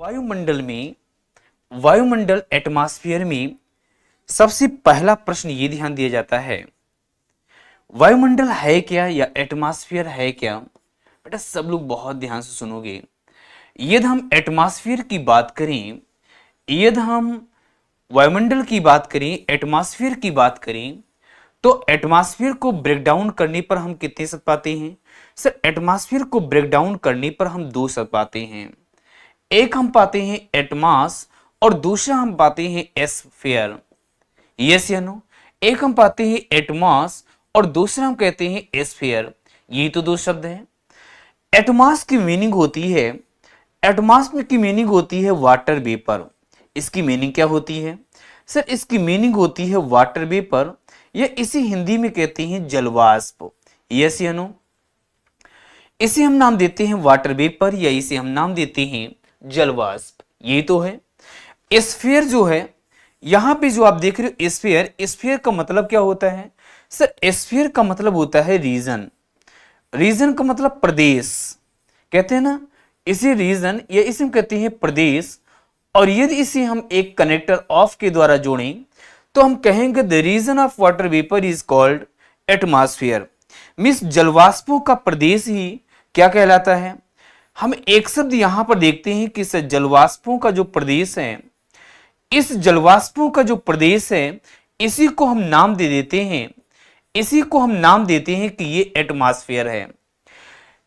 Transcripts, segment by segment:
वायुमंडल में वायुमंडल एटमॉस्फेयर में सबसे पहला प्रश्न ये ध्यान दिया जाता है, वायुमंडल है क्या या एटमॉस्फेयर है क्या। बेटा सब लोग बहुत ध्यान से सुनोगे। यदि हम एटमॉस्फेयर की बात करें, यदि हम वायुमंडल की बात करें, एटमॉस्फेयर की बात करें, तो एटमॉस्फेयर को ब्रेक डाउन करने पर हम कितने शब्द पाते हैं? सर एटमॉस्फेयर को ब्रेक डाउन करने पर हम दो शब्द पाते हैं। एक हम पाते हैं एटमास और दूसरा हम पाते हैं एस्फेयर। यस या नो? एक हम पाते हैं एटमास और दूसरा हम कहते हैं एस्फेयर। ये तो दो शब्द हैं। एटमास की मीनिंग होती है, एटमास में की मीनिंग होती है वाटर वेपर। इसकी मीनिंग क्या होती है? सर इसकी मीनिंग होती है वाटर वेपर, या इसे हिंदी में कहते हैं जलवाष्प। यस या नो? इसे हम नाम देते हैं वाटर वेपर या इसे हम नाम देते हैं जलवाष्प। ये तो है। स्फीयर जो है, यहां पे जो आप देख रहे हो स्फीयर, स्फीयर का मतलब क्या होता है? सर स्फीयर का मतलब होता है रीजन। रीजन का मतलब प्रदेश, कहते हैं ना, इसे रीजन या इसे हम कहते हैं प्रदेश। और यदि इसे हम एक कनेक्टर ऑफ के द्वारा जोड़ें तो हम कहेंगे the region of water vapour is called atmosphere. Means जलवाष्पों का प्रदेश ही क्या कहलाता है? हम एक शब्द यहां पर देखते हैं कि इस जलवाष्पों का जो प्रदेश है, इस जलवाष्पों का जो प्रदेश है, इसी को हम नाम दे देते हैं, इसी को हम नाम देते हैं कि ये एटमॉस्फेयर है।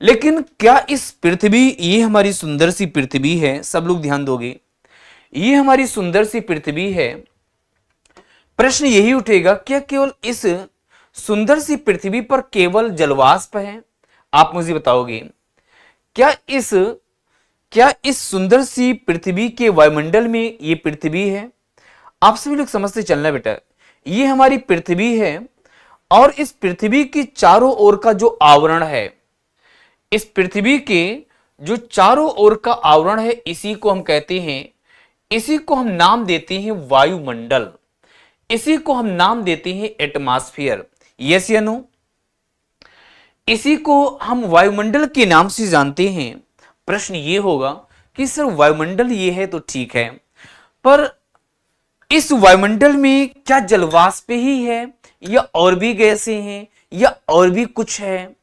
लेकिन क्या इस पृथ्वी, ये हमारी सुंदर सी पृथ्वी है, सब लोग ध्यान दोगे, ये हमारी सुंदर सी पृथ्वी है। प्रश्न यही उठेगा, क्या केवल इस सुंदर सी पृथ्वी पर केवल जलवाष्प है? आप मुझे बताओगे, क्या इस सुंदर सी पृथ्वी के वायुमंडल में ये पृथ्वी है? आप सभी लोग समझते चलना बेटा, ये हमारी पृथ्वी है और इस पृथ्वी की चारों ओर का जो आवरण है, इस पृथ्वी के जो चारों ओर का आवरण है, इसी को हम कहते हैं, इसी को हम नाम देते हैं वायुमंडल, इसी को हम नाम देते हैं एटमॉस्फेयर। यस या नो? इसी को हम वायुमंडल के नाम से जानते हैं। प्रश्न ये होगा कि सर वायुमंडल ये है तो ठीक है, पर इस वायुमंडल में क्या जलवाष्प ही है या और भी गैसें हैं या और भी कुछ है?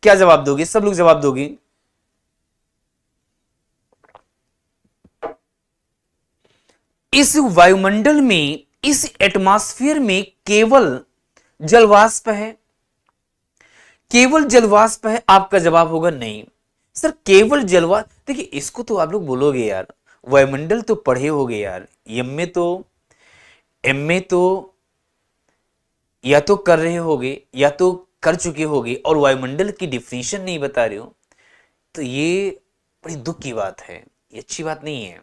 क्या जवाब दोगे? सब लोग जवाब दोगे। इस वायुमंडल में, इस एटमॉस्फेयर में केवल जलवाष्प है, केवल जलवाष्प है। आपका जवाब होगा नहीं सर केवल जलवाष्प। देखिए इसको तो आप लोग बोलोगे यार, वायुमंडल तो पढ़े होगे यार, एम में तो या तो कर रहे होगे या तो कर चुके होगे, और वायुमंडल की डिफिनीशन नहीं बता रहे हो, तो ये बड़ी दुख की बात है, ये अच्छी बात नहीं है।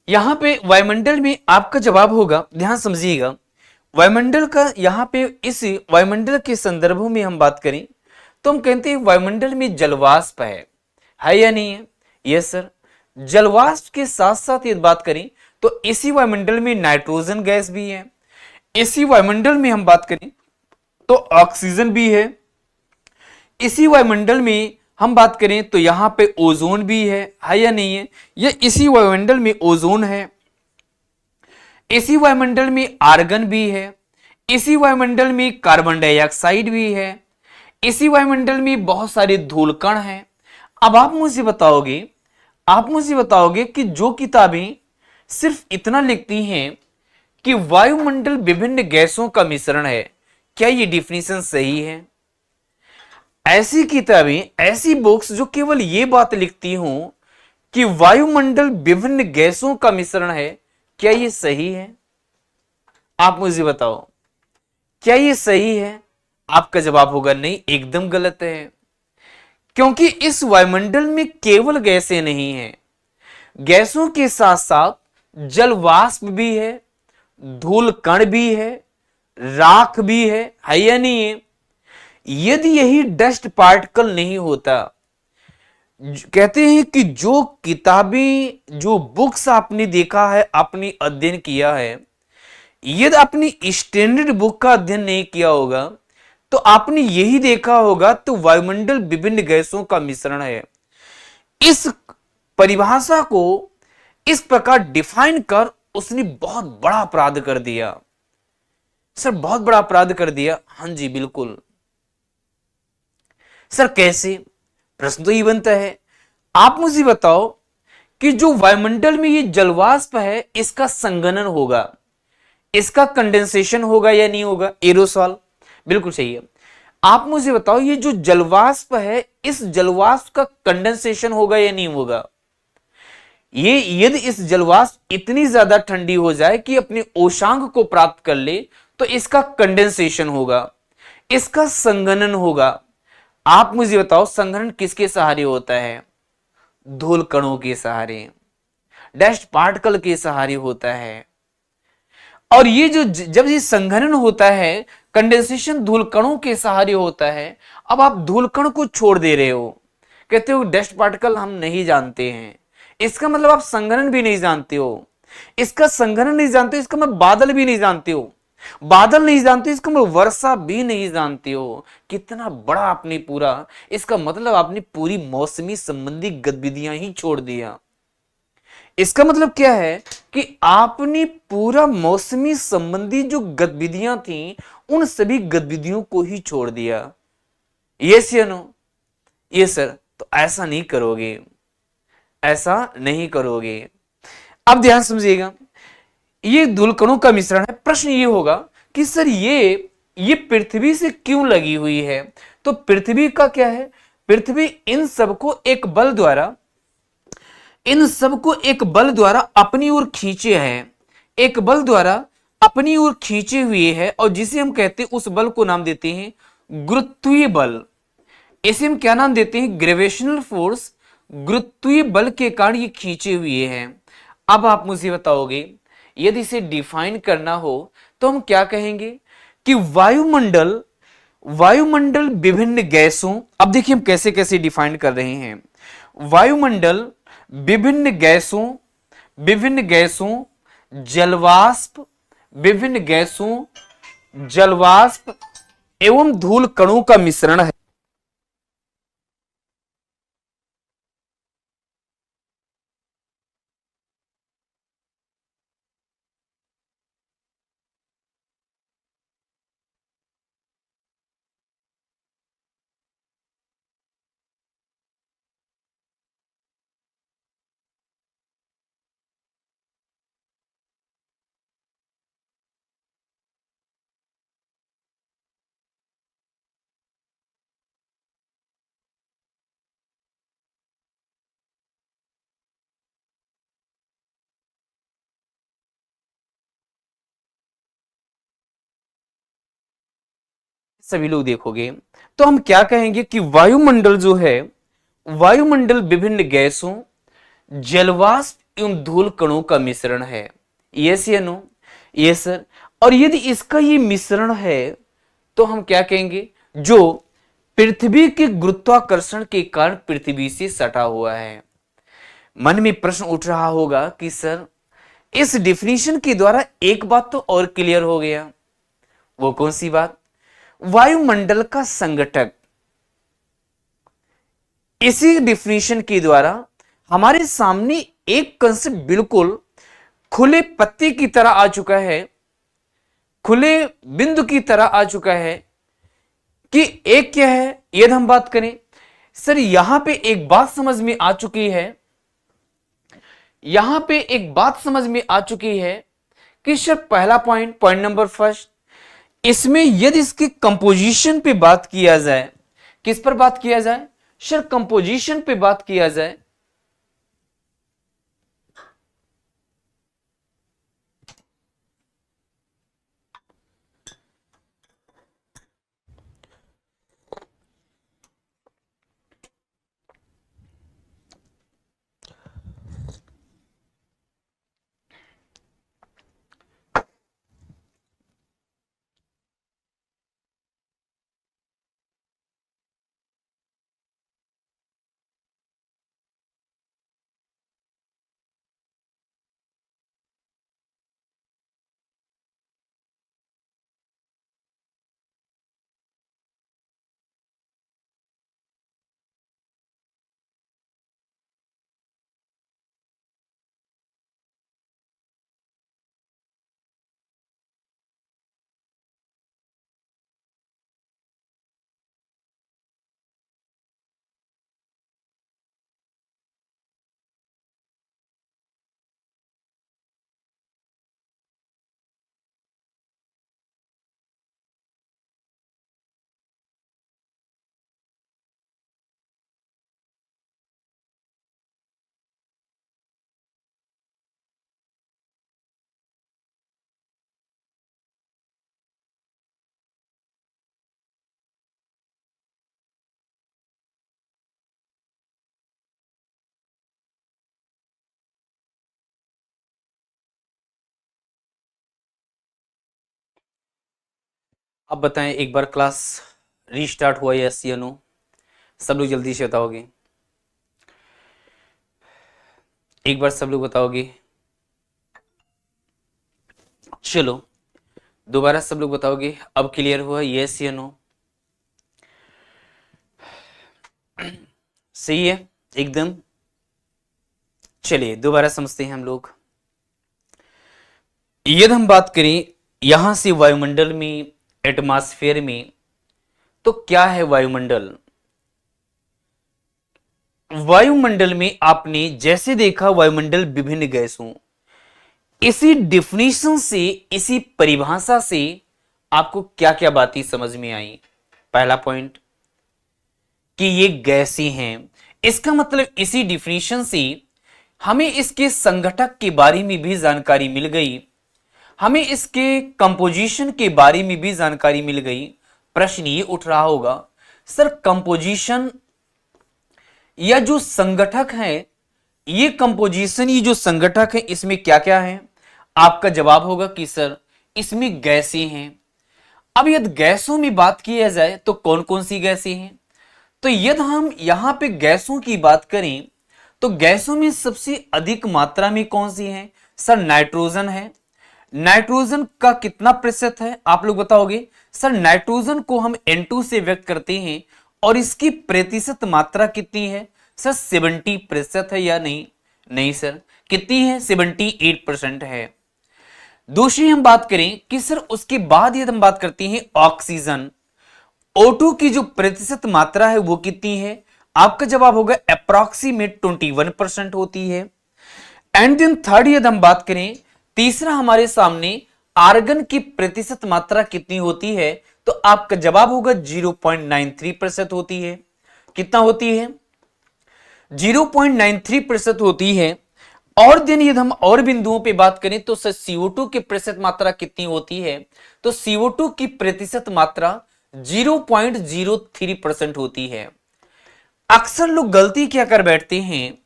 यहां पे वायुमंडल में आपका जवाब होगा, ध्यान समझिएगा, वायुमंडल का यहां पे इस वायुमंडल के संदर्भों में हम बात करें तो हम कहते हैं वायुमंडल में जलवाष्प है या नहीं है? Yes sir. जलवाष्प के साथ साथ यदि बात करें तो इसी वायुमंडल में नाइट्रोजन गैस भी है, इसी वायुमंडल में हम बात करें तो ऑक्सीजन भी है, इसी वायुमंडल में हम बात करें तो यहां पे ओजोन भी है या नहीं है? ये इसी वायुमंडल में ओजोन है, इसी वायुमंडल में आर्गन भी है, इसी वायुमंडल में कार्बन डाइऑक्साइड भी है, इसी वायुमंडल में बहुत सारे धूलकण हैं। अब आप मुझे बताओगे कि जो किताबें सिर्फ इतना लिखती हैं कि वायुमंडल विभिन्न गैसों का मिश्रण है, क्या ये डिफिनीशन सही है? ऐसी किताबें, ऐसी बुक्स जो केवल ये बात लिखती हों कि वायुमंडल विभिन्न गैसों का मिश्रण है, क्या ये सही है? आप मुझे बताओ, क्या ये सही है? आपका जवाब होगा नहीं, एकदम गलत है। क्योंकि इस वायुमंडल में केवल गैसें नहीं हैं, गैसों के साथ साथ जलवाष्प भी है, धूल कण भी है, राख भी है या नहीं है? यदि यही डस्ट पार्टिकल नहीं होता, कहते हैं कि जो किताबें, जो बुक्स आपने देखा है, आपने अध्ययन किया है, यदि अपनी स्टैंडर्ड बुक का अध्ययन नहीं किया होगा तो आपने यही देखा होगा तो वायुमंडल विभिन्न गैसों का मिश्रण है। परिभाषा को इस प्रकार डिफाइन कर उसने बहुत बड़ा अपराध कर दिया। सर बहुत बड़ा अपराध कर दिया, हाँ जी बिल्कुल। सर कैसे? प्रश्न तो ये बनता है, आप मुझे बताओ कि जो वायुमंडल में ये जलवाष्प है इसका संघनन होगा, इसका कंडेंसेशन होगा या नहीं होगा? एरोसॉल, बिल्कुल सही है। आप मुझे बताओ ये जो जलवाष्प है इस जलवाष्प का कंडेंसेशन होगा या नहीं होगा? ये यदि इस जलवाष्प इतनी ज्यादा ठंडी हो जाए कि अपने ओशांक को प्राप्त कर ले तो इसका कंडेंसेशन होगा, इसका संघनन होगा। आप मुझे बताओ संघनन किसके सहारे होता है? धूल कणों के सहारे, डस्ट पार्टिकल के सहारे होता है। और ये जो जब ये संघनन होता है, कंडेंसेशन धूल कणों के सहारे होता है। अब आप धूल कण को छोड़ दे रहे हो, कहते हो डस्ट पार्टिकल हम नहीं जानते हैं, इसका मतलब आप संघनन भी नहीं जानते हो। इसका संघनन नहीं जानते हो, इसका मतलब बादल भी नहीं जानते हो। बादल नहीं जानते इसका मतलब वर्षा भी नहीं जानते हो। कितना बड़ा आपने पूरा, इसका मतलब आपने पूरी मौसमी संबंधी गतिविधियां ही छोड़ दिया। इसका मतलब क्या है कि आपने पूरा मौसमी संबंधी जो गतिविधियां थी उन सभी गतिविधियों को ही छोड़ दिया। यस या नो? ये सर, तो ऐसा नहीं करोगे, ऐसा नहीं करोगे। अब ध्यान समझिएगा, ये धूलकणों का मिश्रण है। प्रश्न ये होगा कि सर ये पृथ्वी से क्यों लगी हुई है? तो पृथ्वी का क्या है, पृथ्वी इन सबको एक बल द्वारा, इन सबको एक बल द्वारा अपनी ओर खींचे है, एक बल द्वारा अपनी ओर खींचे हुए है, और जिसे हम कहते हैं उस बल को नाम देते हैं गुरुत्वीय बल। इसे हम क्या नाम देते हैं? Gravitational force. गुरुत्वीय बल के कारण ये खींचे हुए हैं। अब आप मुझे बताओगे यदि इसे डिफाइन करना हो तो हम क्या कहेंगे कि वायुमंडल, वायुमंडल विभिन्न गैसों, अब देखिए हम कैसे कैसे डिफाइन कर रहे हैं। वायुमंडल विभिन्न गैसों, विभिन्न गैसों, जलवाष्प, विभिन्न गैसों, जलवाष्प एवं धूल कणों का मिश्रण है। सभी लोग देखोगे तो हम क्या कहेंगे कि वायुमंडल जो है, वायुमंडल विभिन्न गैसों, जलवाष्प एवं धूल कणों का मिश्रण है। यस या नो? Yes sir. और यदि इसका ये मिश्रण है तो हम क्या कहेंगे? जो पृथ्वी के गुरुत्वाकर्षण के कारण पृथ्वी से सटा हुआ है। मन में प्रश्न उठ रहा होगा कि सर इस डिफिनीशन के द्वारा एक बात तो और क्लियर हो गया। वो कौन सी बात? वायुमंडल का संगठक। इसी डिफिनीशन के द्वारा हमारे सामने एक कंसेप्ट बिल्कुल खुले पत्ते की तरह आ चुका है, खुले बिंदु की तरह आ चुका है कि एक क्या है। यदि हम बात करें सर, यहां पे एक बात समझ में आ चुकी है, यहां पे एक बात समझ में आ चुकी है कि सर पहला पॉइंट, पॉइंट नंबर फर्स्ट, इसमें यदि इसकी कंपोजिशन पे बात किया जाए, किस पर बात किया जाए सर? कंपोजिशन पे बात किया जाए अब बताएं, एक बार क्लास रीस्टार्ट हुआ यस या नो? सब लोग जल्दी से बताओगे, एक बार सब लोग बताओगे। चलो दोबारा सब लोग बताओगे, अब क्लियर हुआ यस या नो? सही है एकदम। चलिए दोबारा समझते हैं हम लोग। यदि हम बात करें यहां से वायुमंडल में, एटमॉस्फेयर में, तो क्या है वायुमंडल? वायुमंडल में आपने जैसे देखा वायुमंडल विभिन्न गैसों, इसी डिफिनीशन से, इसी परिभाषा से आपको क्या क्या बातें समझ में आई? पहला पॉइंट कि ये गैसें हैं, इसका मतलब इसी डिफिनीशन से हमें इसके संगठक के बारे में भी जानकारी मिल गई, हमें इसके कंपोजिशन के बारे में भी जानकारी मिल गई। प्रश्न ये उठ रहा होगा, सर कंपोजिशन या जो संगठक है, ये कंपोजिशन, ये जो संगठक है, इसमें क्या क्या है? आपका जवाब होगा कि सर इसमें गैसें हैं। अब यदि गैसों में बात किया जाए तो कौन कौन सी गैसें हैं? तो यदि हम यहां पे गैसों की बात करें तो गैसों में सबसे अधिक मात्रा में कौन सी है? सर नाइट्रोजन है। नाइट्रोजन का कितना प्रतिशत है आप लोग बताओगे? सर नाइट्रोजन को हम N2 से व्यक्त करते हैं और इसकी प्रतिशत मात्रा कितनी है? सर 70% है या नहीं? नहीं सर, कितनी है? 78% है। दूसरी हम बात करें कि सर उसके बाद यदि हम बात करते हैं ऑक्सीजन, O2 की जो प्रतिशत मात्रा है वो कितनी है? आपका जवाब होगा अप्रॉक्सीमेट 21% होती है। एंड देन थर्ड यदि हम बात करें, तीसरा हमारे सामने आर्गन की प्रतिशत मात्रा कितनी होती है? तो आपका जवाब होगा 0.93% होती है। कितना होती है? 0.93% होती है। और दिन यदि हम और बिंदुओं पे बात करें तो सर CO2 की प्रतिशत मात्रा कितनी होती है? तो CO2 की प्रतिशत मात्रा 0.03% होती है। अक्सर लोग गलती क्या कर बैठते हैं,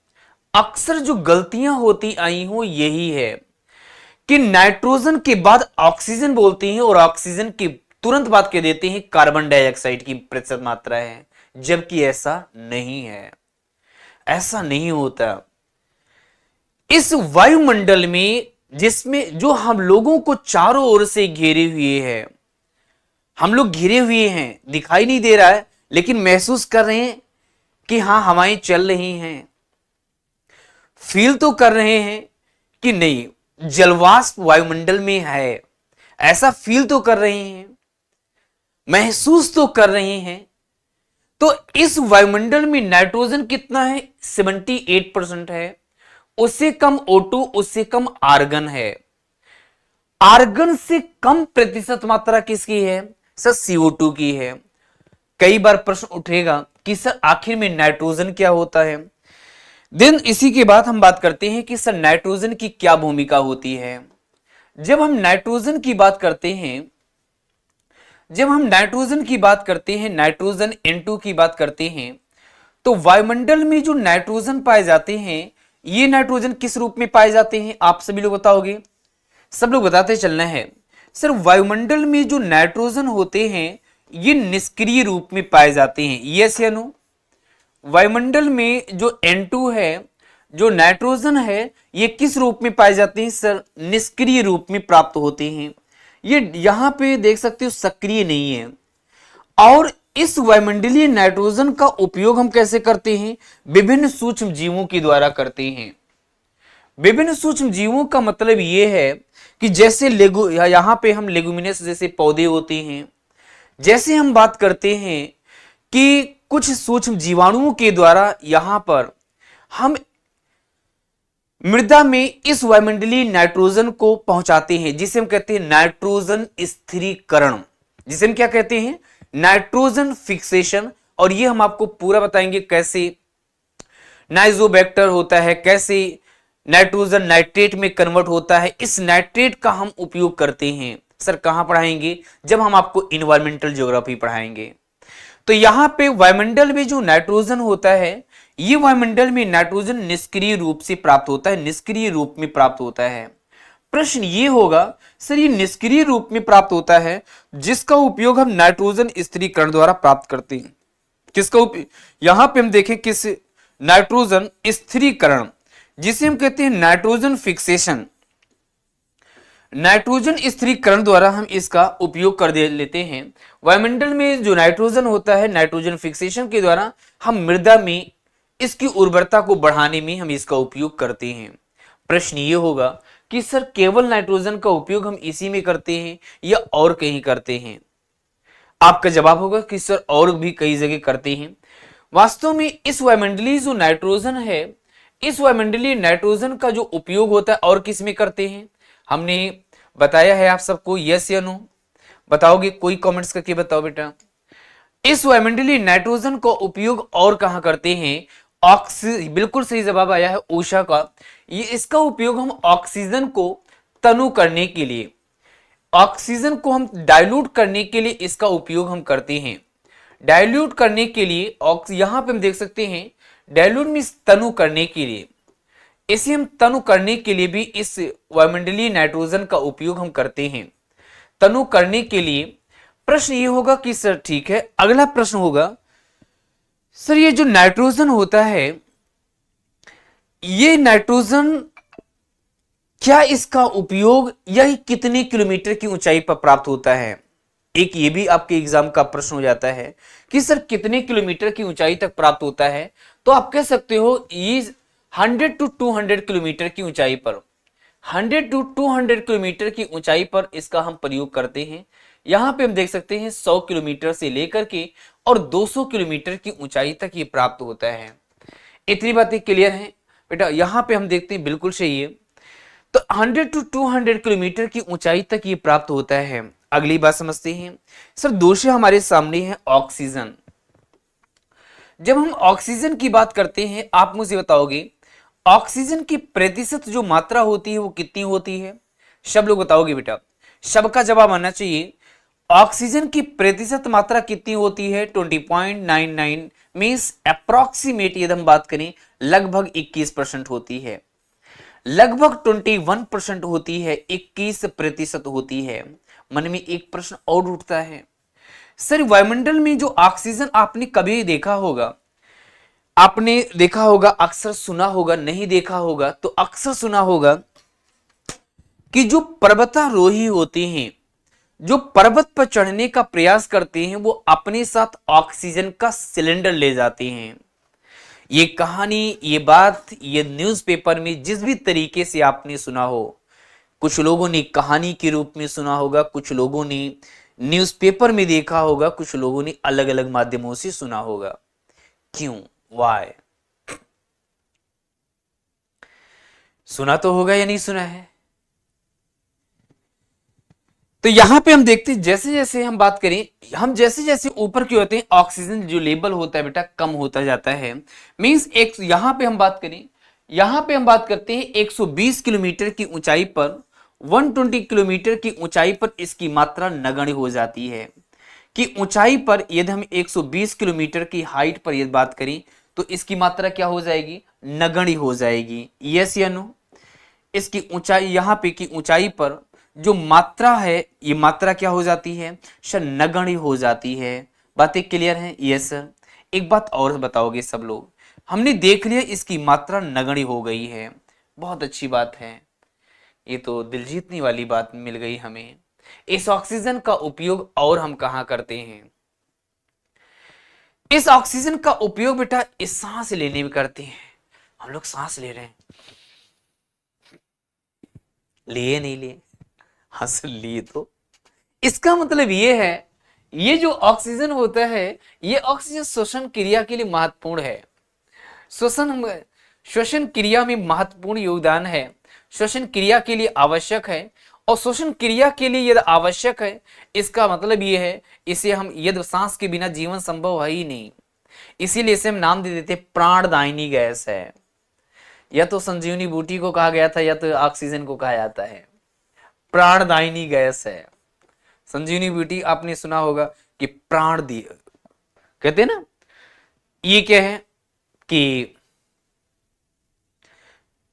अक्सर जो गलतियां होती आई हो यही है कि नाइट्रोजन के बाद ऑक्सीजन बोलते हैं और ऑक्सीजन के तुरंत बाद कह देते हैं कार्बन डाइऑक्साइड की प्रतिशत मात्रा है, जबकि ऐसा नहीं है, ऐसा नहीं होता। इस वायुमंडल में, जिसमें जो हम लोगों को चारों ओर से घेरे हुए है, हम लोग घिरे हुए हैं, दिखाई नहीं दे रहा है लेकिन महसूस कर रहे हैं कि हां हवाएं चल रही हैं, फील तो कर रहे हैं कि नहीं जलवाष्प वायुमंडल में है, ऐसा फील तो कर रहे हैं, महसूस तो कर रहे हैं। तो इस वायुमंडल में नाइट्रोजन कितना है? 78% है। उससे कम O2, उससे कम आर्गन है। आर्गन से कम प्रतिशत मात्रा किसकी है? सर CO2 की है। कई बार प्रश्न उठेगा कि सर आखिर में नाइट्रोजन क्या होता है? देन इसी के बाद हम बात करते हैं कि सर नाइट्रोजन की क्या भूमिका होती है। जब हम नाइट्रोजन की बात करते हैं, जब हम नाइट्रोजन की बात करते हैं, नाइट्रोजन N2 की बात करते हैं, तो वायुमंडल में जो नाइट्रोजन पाए जाते हैं, ये नाइट्रोजन किस रूप में पाए जाते हैं? आप सभी लोग बताओगे, सब लोग बताते चलना है। सर वायुमंडल में जो नाइट्रोजन होते हैं ये निष्क्रिय रूप में पाए जाते हैं, यस या नो? वायुमंडल में जो N2 है, जो नाइट्रोजन है, ये किस रूप में पाए जाते हैं? सर निष्क्रिय रूप में प्राप्त होते हैं। ये यहां पे देख सकते हो सक्रिय नहीं है। और इस वायुमंडलीय नाइट्रोजन का उपयोग हम कैसे करते हैं? विभिन्न सूक्ष्म जीवों के द्वारा करते हैं। विभिन्न सूक्ष्म जीवों का मतलब यह है कि जैसे यहां पे हम लेगुमिनस जैसे पौधे होते हैं, जैसे हम बात करते हैं कि कुछ सूक्ष्म जीवाणुओं के द्वारा यहां पर हम मृदा में इस वायुमंडलीय नाइट्रोजन को पहुंचाते हैं, जिसे हम कहते हैं नाइट्रोजन स्थिरीकरण, जिसे हम क्या कहते हैं? Nitrogen fixation. और ये हम आपको पूरा बताएंगे कैसे नाइजोबैक्टर होता है, कैसे नाइट्रोजन नाइट्रेट में कन्वर्ट होता है। इस नाइट्रेट का हम उपयोग करते हैं। सर कहां पढ़ाएंगे? जब हम आपको इन्वायरमेंटल ज्योग्राफी पढ़ाएंगे। तो यहां पे वायुमंडल में जो नाइट्रोजन होता है, ये वायुमंडल में नाइट्रोजन निष्क्रिय रूप से प्राप्त होता है, निष्क्रिय रूप में प्राप्त होता है। प्रश्न ये होगा सर ये निष्क्रिय रूप में प्राप्त होता है जिसका उपयोग हम नाइट्रोजन स्थिरीकरण द्वारा प्राप्त करते हैं। किसका उपयोग, यहां पे हम देखें किस, नाइट्रोजन स्थिरीकरण, जिसे हम कहते हैं नाइट्रोजन फिक्सेशन। नाइट्रोजन स्थिरीकरण द्वारा हम इसका उपयोग कर दे लेते हैं। वायुमंडल में जो नाइट्रोजन होता है, नाइट्रोजन फिक्सेशन के द्वारा हम मृदा में इसकी उर्वरता को बढ़ाने में हम इसका उपयोग करते हैं। प्रश्न ये होगा कि सर केवल नाइट्रोजन का उपयोग हम इसी में करते हैं या और कहीं करते हैं? आपका जवाब होगा कि सर और भी कई जगह करते हैं। वास्तव में इस वायुमंडलीय जो नाइट्रोजन है, इस वायुमंडलीय नाइट्रोजन का जो उपयोग होता है और किस में करते हैं, हमने बताया है आप सबको, यस या नो बताओगे? कोई कमेंट्स करके बताओ बेटा। इस वायुमंडलीय नाइट्रोजन का उपयोग और कहां करते हैं? बिल्कुल सही जवाब आया है ऊषा का। ये इसका उपयोग हम ऑक्सीजन को तनु करने के लिए, ऑक्सीजन को हम डाइल्यूट करने के लिए इसका उपयोग हम करते हैं। डाइल्यूट करने के लिए, यहां पे हम देख सकते हैं डाइल्यूट मींस तनु करने के लिए, इसे हम तनु करने के लिए भी इस वायुमंडलीय नाइट्रोजन का उपयोग हम करते हैं, तनु करने के लिए। प्रश्न ये होगा कि सर ठीक है, अगला प्रश्न होगा सर ये जो नाइट्रोजन होता है, ये नाइट्रोजन क्या इसका उपयोग यह कितने किलोमीटर की ऊंचाई पर प्राप्त होता है? एक ये भी आपके एग्जाम का प्रश्न हो जाता है कि सर कितने किलोमीटर की ऊंचाई तक प्राप्त होता है? तो आप कह सकते हो ये 100 to 200 किलोमीटर की ऊंचाई पर, 100 to 200 किलोमीटर की ऊंचाई पर इसका हम प्रयोग करते हैं। यहां पे हम देख सकते हैं 100 किलोमीटर से लेकर के और 200 किलोमीटर की ऊंचाई तक ये प्राप्त होता है। इतनी बातें क्लियर हैं बेटा? यहां पे हम देखते हैं बिल्कुल सही है। तो 100 to 200 किलोमीटर की ऊंचाई तक ये प्राप्त होता है। अगली बात समझते हैं सर, दूसरे हमारे सामने है ऑक्सीजन। जब हम ऑक्सीजन की बात करते हैं, आप मुझे बताओगे ऑक्सीजन की प्रतिशत जो मात्रा होती है वो कितनी होती है? सब लोग बताओगे बेटा, सबका जवाब आना चाहिए। ऑक्सीजन की प्रतिशत मात्रा कितनी होती है? 20.99 मींस अप्रोक्सीमेट यदि हम बात करें लगभग 21% होती है, लगभग 21% होती है, 21% होती है। मन में एक प्रश्न और उठता है, सर वायुमंडल में जो ऑक्सीजन, आपने कभी देखा होगा, आपने देखा होगा, अक्सर सुना होगा, नहीं देखा होगा तो अक्सर सुना होगा कि जो पर्वतारोही होते हैं, जो पर्वत पर चढ़ने का प्रयास करते हैं, वो अपने साथ ऑक्सीजन का सिलेंडर ले जाते हैं। ये कहानी, ये बात, ये न्यूज़पेपर में जिस भी तरीके से आपने सुना हो, कुछ लोगों ने कहानी के रूप में सुना होगा, कुछ लोगों ने न्यूज़पेपर में देखा होगा, कुछ लोगों ने अलग अलग माध्यमों से सुना होगा। क्यों, वाई? सुना तो होगा या नहीं सुना है? तो यहां पे हम देखते हैं जैसे जैसे हम बात करें, हम जैसे जैसे ऊपर की होते हैं, ऑक्सीजन जो लेवल होता है बेटा कम होता जाता है। मींस एक, यहां पे हम बात करें, यहां पे हम बात करते हैं 120 किलोमीटर की ऊंचाई पर, 120 किलोमीटर की ऊंचाई पर इसकी मात्रा नगण्य हो जाती है। कि ऊंचाई पर यदि हम 120 किलोमीटर की हाइट पर यदि बात करें तो इसकी मात्रा क्या हो जाएगी? नगण्य हो जाएगी। यस या नो? इसकी ऊंचाई, यहां पे की ऊंचाई पर जो मात्रा है, ये मात्रा क्या हो जाती है? सर नगण्य हो जाती है। बातें क्लियर हैं? Yes sir. एक बात और बताओगे सब लोग, हमने देख लिया इसकी मात्रा नगण्य हो गई है, बहुत अच्छी बात है। ये तो दिल जीतने वाली बात मिल गई हमें। इस ऑक्सीजन का उपयोग और हम कहां करते हैं? इस ऑक्सीजन का उपयोग बेटा इस सांस लेने में करते हैं। हम लोग सांस ले रहे हैं, लिए नहीं लिए? हासिल लिए। तो इसका मतलब ये है, ये जो ऑक्सीजन होता है, ये ऑक्सीजन श्वसन क्रिया के लिए महत्वपूर्ण है। श्वसन क्रिया में महत्वपूर्ण योगदान है, श्वसन क्रिया के लिए आवश्यक है। और श्वसन क्रिया के लिए यदि आवश्यक है, इसका मतलब ये है इसे हम, यदि सांस के बिना जीवन संभव है ही नहीं, इसीलिए इसे हम नाम दे देते प्राणदायिनी गैस है। या तो संजीवनी बूटी को कहा गया था, या तो ऑक्सीजन को कहा जाता है, प्राणदायिनी गैस है। संजीवनी बूटी आपने सुना होगा कि प्राण दिए कहते हैं ना, ये क्या है कि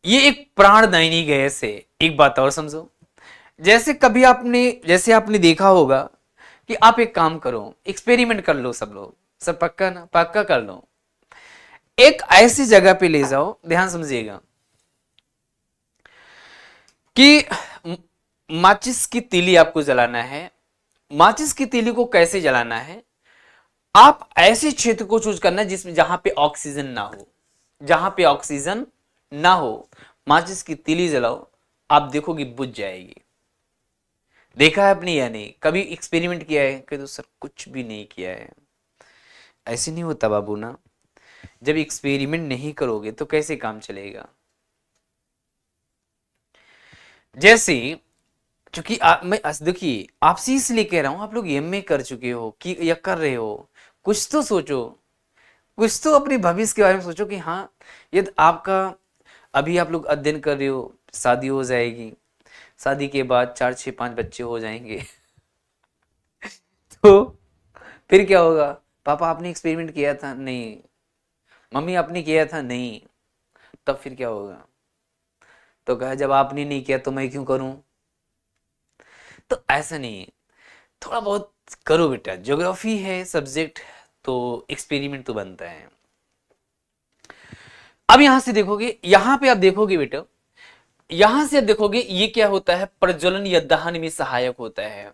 ये एक प्राणदायिनी गैस है। एक बात और समझो, जैसे आपने देखा होगा कि आप एक काम करो, एक्सपेरिमेंट कर लो, सब लोग, सब पक्का ना, पक्का कर लो। एक ऐसी जगह पे ले जाओ, ध्यान समझिएगा, कि माचिस की तीली आपको जलाना है। माचिस की तीली को कैसे जलाना है, आप ऐसे क्षेत्र को चूज करना जिसमें जहां पे ऑक्सीजन ना हो, जहां पे ऑक्सीजन ना हो, माचिस की तीली जलाओ, आप देखोगे बुझ जाएगी। देखा है आपने या नहीं, कभी एक्सपेरिमेंट किया है? कि तो सर कुछ भी नहीं किया है। ऐसे नहीं होता बाबू ना, जब एक्सपेरिमेंट नहीं करोगे तो कैसे काम चलेगा। जैसे, क्योंकि मैं देखिए आपसे इसलिए कह रहा हूं, आप लोग एमए कर चुके हो कि या कर रहे हो, कुछ तो सोचो, कुछ तो अपने भविष्य के बारे में सोचो कि हाँ, यदि आपका अभी आप लोग अध्ययन कर रहे हो, शादी हो जाएगी, शादी के बाद 4 6 5 बच्चे हो जाएंगे तो फिर क्या होगा? पापा आपने एक्सपेरिमेंट किया था? नहीं। मम्मी आपने किया था? नहीं। तब फिर क्या होगा? तो कहा जब आपने नहीं किया तो मैं क्यों करूं? तो ऐसा नहीं, थोड़ा बहुत करो बेटा, ज्योग्राफी है सब्जेक्ट, तो एक्सपेरिमेंट तो बनता है। अब यहां से देखोगे, यहां पे आप देखोगे बेटा, यहां से आप देखोगे ये क्या होता है, प्रज्वलन या दहन में सहायक होता है।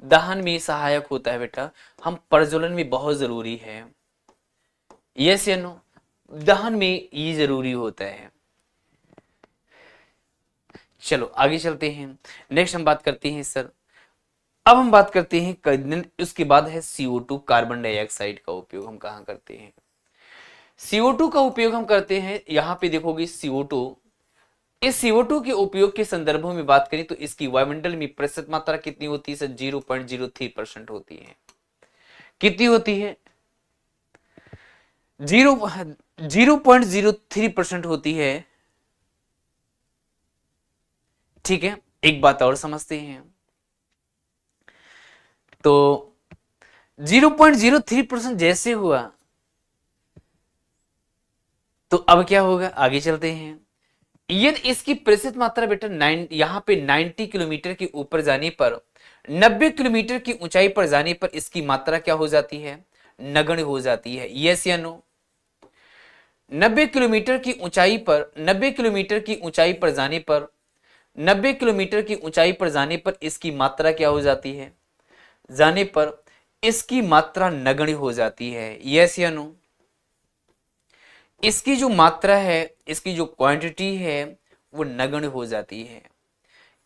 दहन में सहायक होता है बेटा, हम प्रज्वलन में बहुत जरूरी है, यस या नो? दहन में ये जरूरी होता है। चलो आगे चलते हैं, नेक्स्ट हम बात करते हैं सर, अब हम बात करते हैं, उसके बाद है CO2, कार्बन डाइऑक्साइड का उपयोग हम कहां करते हैं। CO2 का उपयोग हम करते हैं, यहां पे देखोगे CO2, इस CO2 के उपयोग के संदर्भों में बात करें तो इसकी वायुमंडल में प्रतिशत मात्रा कितनी होती है सर? 0.03% होती है। कितनी होती है? 0.03% होती है। ठीक है, एक बात और समझते हैं, तो 0.03% जैसे हुआ, तो अब क्या होगा, आगे चलते हैं। यदि इसकी प्रतिशत मात्रा बेटा यहां पे 90 किलोमीटर के ऊपर जाने पर, 90 किलोमीटर की ऊंचाई पर जाने पर इसकी मात्रा क्या हो जाती है? नगण्य हो जाती है, यस या नो? 90 किलोमीटर की ऊंचाई पर, 90 किलोमीटर की ऊंचाई पर जाने पर, 90 किलोमीटर की ऊंचाई पर जाने पर इसकी मात्रा क्या हो जाती है? जाने पर इसकी मात्रा नगण्य हो जाती है, यस या नो? इसकी जो मात्रा है, इसकी जो क्वांटिटी है, वो नगण्य हो जाती है।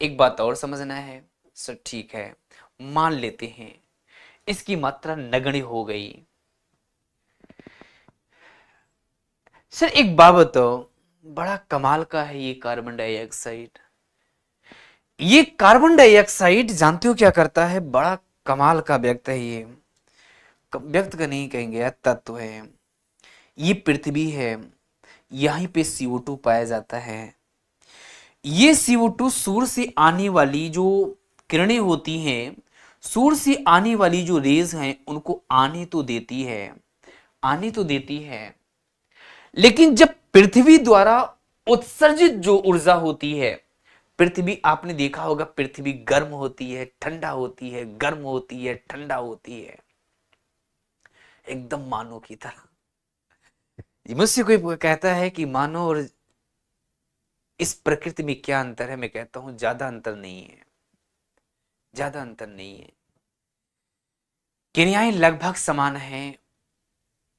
एक बात और समझना है सर, ठीक है, मान लेते हैं इसकी मात्रा नगण्य हो गई। सर एक बात बताओ, बड़ा कमाल का है ये कार्बन डाइऑक्साइड। ये कार्बन डाइऑक्साइड जानते हो क्या करता है? बड़ा कमाल का व्यक्त है ये, व्यक्त का नहीं कहेंगे यार, तत्व है। ये पृथ्वी है, यहीं पे CO2 पाया जाता है। ये CO2 सूर्य से आने वाली जो किरणें होती हैं, सूर्य से आने वाली जो रेज हैं, उनको आने तो देती है, आने तो देती है, लेकिन जब पृथ्वी द्वारा उत्सर्जित जो ऊर्जा होती है, पृथ्वी, आपने देखा होगा पृथ्वी गर्म होती है, ठंडा होती है, गर्म होती है, ठंडा होती है, एकदम मानो की तरह। मुझसे कोई कहता है कि मानो और इस प्रकृति में क्या अंतर है, मैं कहता हूं ज्यादा अंतर नहीं है, ज्यादा अंतर नहीं है, क्रियाएं लगभग समान हैं।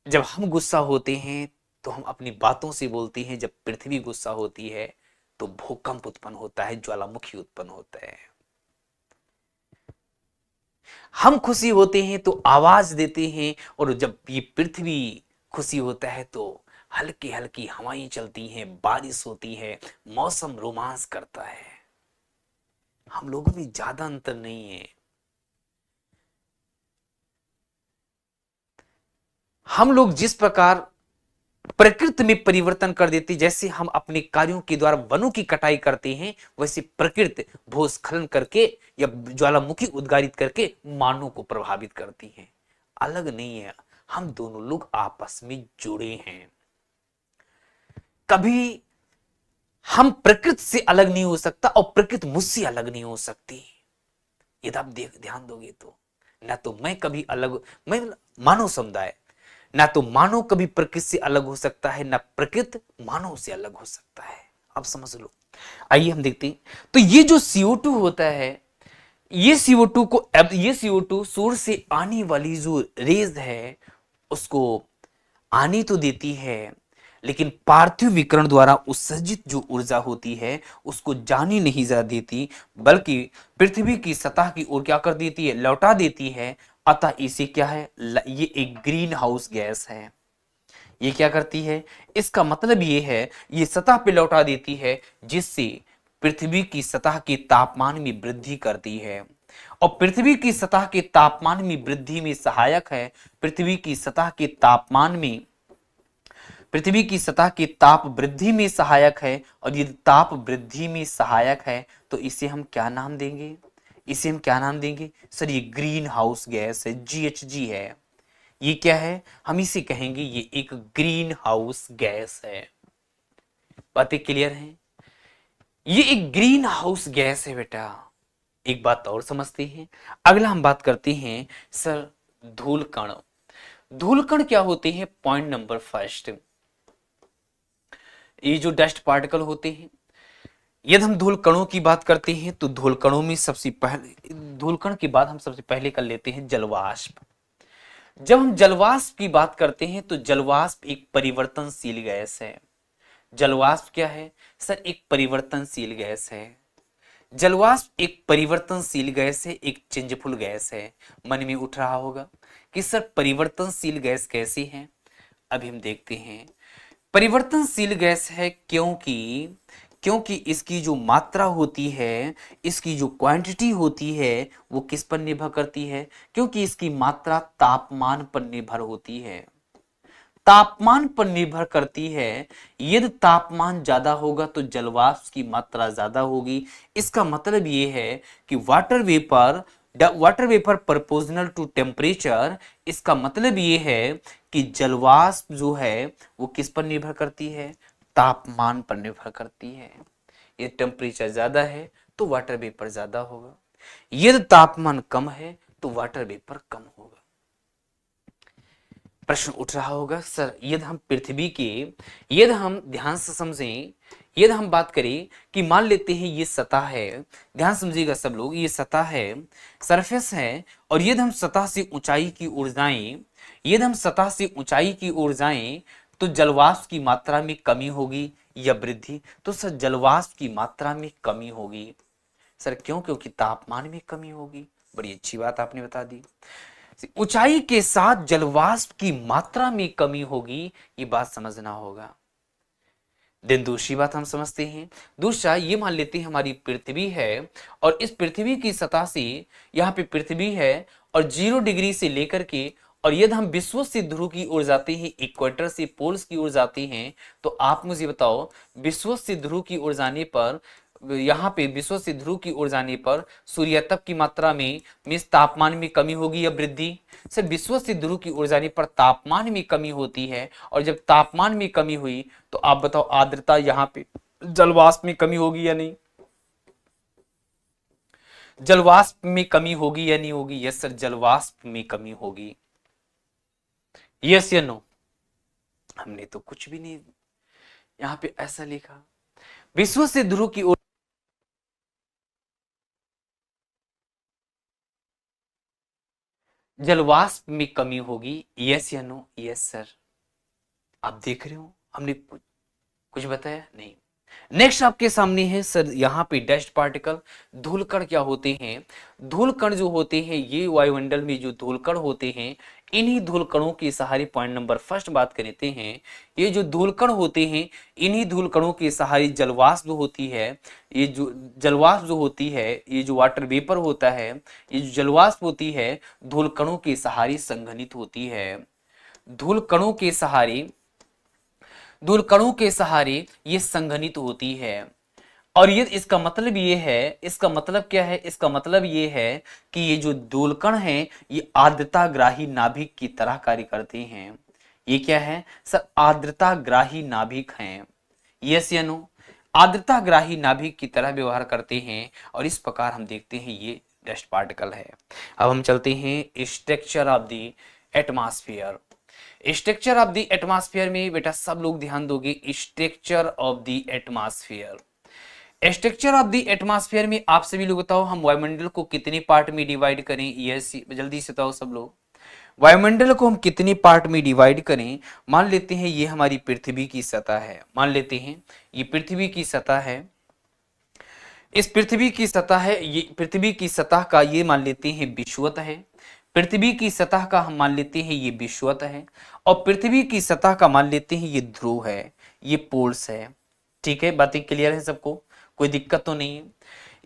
जब हम गुस्सा होते हैं तो हम अपनी बातों से बोलते हैं, जब पृथ्वी गुस्सा होती है तो भूकंप उत्पन्न होता है, ज्वालामुखी उत्पन्न होता है। हम खुशी होते हैं तो आवाज देते हैं, और जब ये पृथ्वी खुशी होता है तो हल्की हल्की हवाएं चलती हैं, बारिश होती है, मौसम रोमांस करता है। हम लोगों में ज्यादा अंतर नहीं है। हम लोग जिस प्रकार प्रकृति में परिवर्तन कर देती, जैसे हम अपने कार्यों के द्वारा वनों की कटाई करते हैं, वैसे प्रकृति भूस्खलन करके या ज्वालामुखी उद्गारित करके मानव को प्रभावित करती है। अलग नहीं है, हम दोनों लोग आपस में जुड़े हैं। कभी हम प्रकृति से अलग नहीं हो सकता और प्रकृति मुझसे अलग नहीं हो सकती। यदि आप ध्यान दोगे तो ना तो मैं कभी अलग, मैं मानव समुदाय, ना तो मानव कभी प्रकृति से अलग हो सकता है, ना प्रकृति मानव से अलग हो सकता है। आप समझ लो। आइए हम देखते हैं। तो ये जो CO2 होता है, ये CO2 को, अब ये CO2 सूर्य से आने वाली जो रेज है उसको आनी तो देती है, लेकिन पार्थिव विकिरण द्वारा उत्सर्जित जो ऊर्जा होती है उसको जानी नहीं जा देती, बल्कि पृथ्वी की सतह की ओर क्या कर देती है, लौटा देती है। अतः इसे क्या है, ये एक ग्रीन हाउस गैस है। ये क्या करती है, इसका मतलब ये है, ये सतह पे लौटा देती है, जिससे पृथ्वी की सतह के तापमान में वृद्धि करती है। और पृथ्वी की सतह के तापमान में वृद्धि में सहायक है, पृथ्वी की सतह के तापमान में, पृथ्वी की सतह के ताप वृद्धि में सहायक है। और यदि ताप वृद्धि में सहायक है तो इसे हम क्या नाम देंगे, इसे हम क्या नाम देंगे सर, ये ग्रीन हाउस गैस है, GHG है। ये क्या है, हम इसे कहेंगे ये एक ग्रीन हाउस गैस है। बातें क्लियर हैं? ये एक ग्रीन हाउस गैस है बेटा। एक बात और समझते हैं। अगला हम बात करते हैं सर धूल कण। धूल कण क्या होते हैं, पॉइंट नंबर फर्स्ट, ये जो डस्ट पार्टिकल होते हैं। यदि हम धूल कणों की बात करते हैं तो धूल कणों में सबसे पहले, धूल कण के बाद हम सबसे पहले कर लेते हैं जलवाष्प। जब हम जलवाष्प की बात करते हैं तो जलवाष्प एक परिवर्तनशील गैस है। जलवाष्प क्या है सर, एक परिवर्तनशील गैस है। जलवाष्प एक परिवर्तनशील गैस है, एक चेंजफुल गैस है। मन में उठ रहा होगा कि सर परिवर्तनशील गैस कैसी है। अभी हम देखते हैं। परिवर्तनशील गैस है क्योंकि इसकी जो मात्रा होती है, इसकी जो क्वांटिटी होती है वो किस पर निर्भर करती है, क्योंकि इसकी मात्रा तापमान पर निर्भर होती है। तापमान पर निर्भर करती है। यदि तापमान ज्यादा होगा तो जलवाष्प की मात्रा ज्यादा होगी। इसका मतलब ये है कि water vapour proportional to temperature. इसका मतलब ये है कि जलवाष्प जो है वो किस पर निर्भर करती है, तापमान पर निर्भर करती है। यदि टेम्परेचर ज्यादा है तो वाटर वेपर ज्यादा होगा, यदि तापमान कम है तो वाटर वेपर कम होगा। प्रश्न उठ रहा होगा सर, यदि हम पृथ्वी के, यदि हम ध्यान से समझें, यदि हम बात करें कि मान लेते हैं ये सतह है, ध्यान समझिएगा सब लोग, ये सतह है, सरफेस है, और यदि हम सतह से ऊंचाई की ओर जाएं, यदि हम सतह से ऊंचाई की ओर जाएं तो जलवाष्प की मात्रा में कमी होगी या वृद्धि, तो सर जलवाष्प की मात्रा में कमी होगी। सर क्यों, क्योंकि तापमान में कमी होगी। बड़ी अच्छी बात आपने बता दी। ऊंचाई के साथ जलवाष्प की मात्रा में कमी होगी, ये बात समझना होगा। दिन दूसरी बात हम समझते हैं। दूसरा ये मान लेते हैं हमारी पृथ्वी है, और इस पृथ्वी की सतह से, यहाँ पे पृथ्वी है और 0 डिग्री से लेकर के, और यदि हम विश्व से ध्रुव की ओर जाते हैं, इक्वेटर से पोल्स की ओर जाते हैं, तो आप मुझे बताओ विश्व से ध्रुव की ओर जाने पर, यहाँ पे विश्व से ध्रुव की ओर जाने पर सूर्यातप की मात्रा में मीन्स तापमान में कमी होगी या वृद्धि। सर विश्व से ध्रुव की ओर जाने पर तापमान में कमी होती है, और जब तापमान में कमी हुई तो आप बताओ आर्द्रता, यहाँ पे जलवाष्प में कमी होगी या नहीं, जलवाष्प में कमी होगी या नहीं होगी। यस सर, जलवाष्प में कमी होगी। यस या नो, हमने तो कुछ भी नहीं यहाँ पे ऐसा लिखा। विश्व से ध्रुव की ओर जलवाष्प में कमी होगी। यस या नो? Yes sir. आप देख रहे हो हमने कुछ बताया नहीं। नेक्स्ट आपके सामने है सर, यहाँ पे डस्ट पार्टिकल, धूलकण क्या होते हैं। धूलकण जो होते हैं ये वायुमंडल में जो धूलकण होते हैं, इन्हीं धूलकणों के सहारे, पॉइंट नंबर फर्स्ट बात करते हैं, ये जो धूलकण होते हैं इन्हीं धूलकणों के सहारे जलवाष्प जो होती है, ये जो जलवाष्प जो होती है, ये जो वाटर वेपर होता है, ये जो जलवाष्प होती है धूलकणों के सहारे संघनित होती है। धूलकणों के सहारे, धूलकणों के सहारे ये संघनित होती है। और ये इसका मतलब ये है, इसका मतलब क्या है, इसका मतलब ये है कि ये जो धूलकण हैं ये आर्द्रताग्राही नाभिक की तरह कार्य करते हैं। ये क्या है सर, आर्द्रताग्राही नाभिक हैं। यस या नो? आर्द्रताग्राही नाभिक की तरह व्यवहार करते हैं और इस प्रकार हम देखते हैं ये डस्ट पार्टिकल है। अब हम चलते हैं structure of the atmosphere. Structure of the atmosphere में बेटा सब लोग ध्यान दोगे, structure of the atmosphere. Structure of the atmosphere में आप सभी लोग बताओ हम वायुमंडल को कितने पार्ट में डिवाइड करें, यस जल्दी से बताओ सब लोग। वायुमंडल को हम कितने पार्ट में डिवाइड करें? मान लेते हैं ये हमारी पृथ्वी की सतह है, मान लेते हैं ये पृथ्वी की सतह है, इस पृथ्वी की सतह है, ये पृथ्वी की सतह का ये मान लेते हैं विषुवत है, पृथ्वी की सतह का हम मान लेते हैं ये विषुवत है, और पृथ्वी की सतह का मान लेते हैं ये ध्रुव है, ये पोल्स है। ठीक है, बातें क्लियर है सबको, कोई दिक्कत तो नहीं है।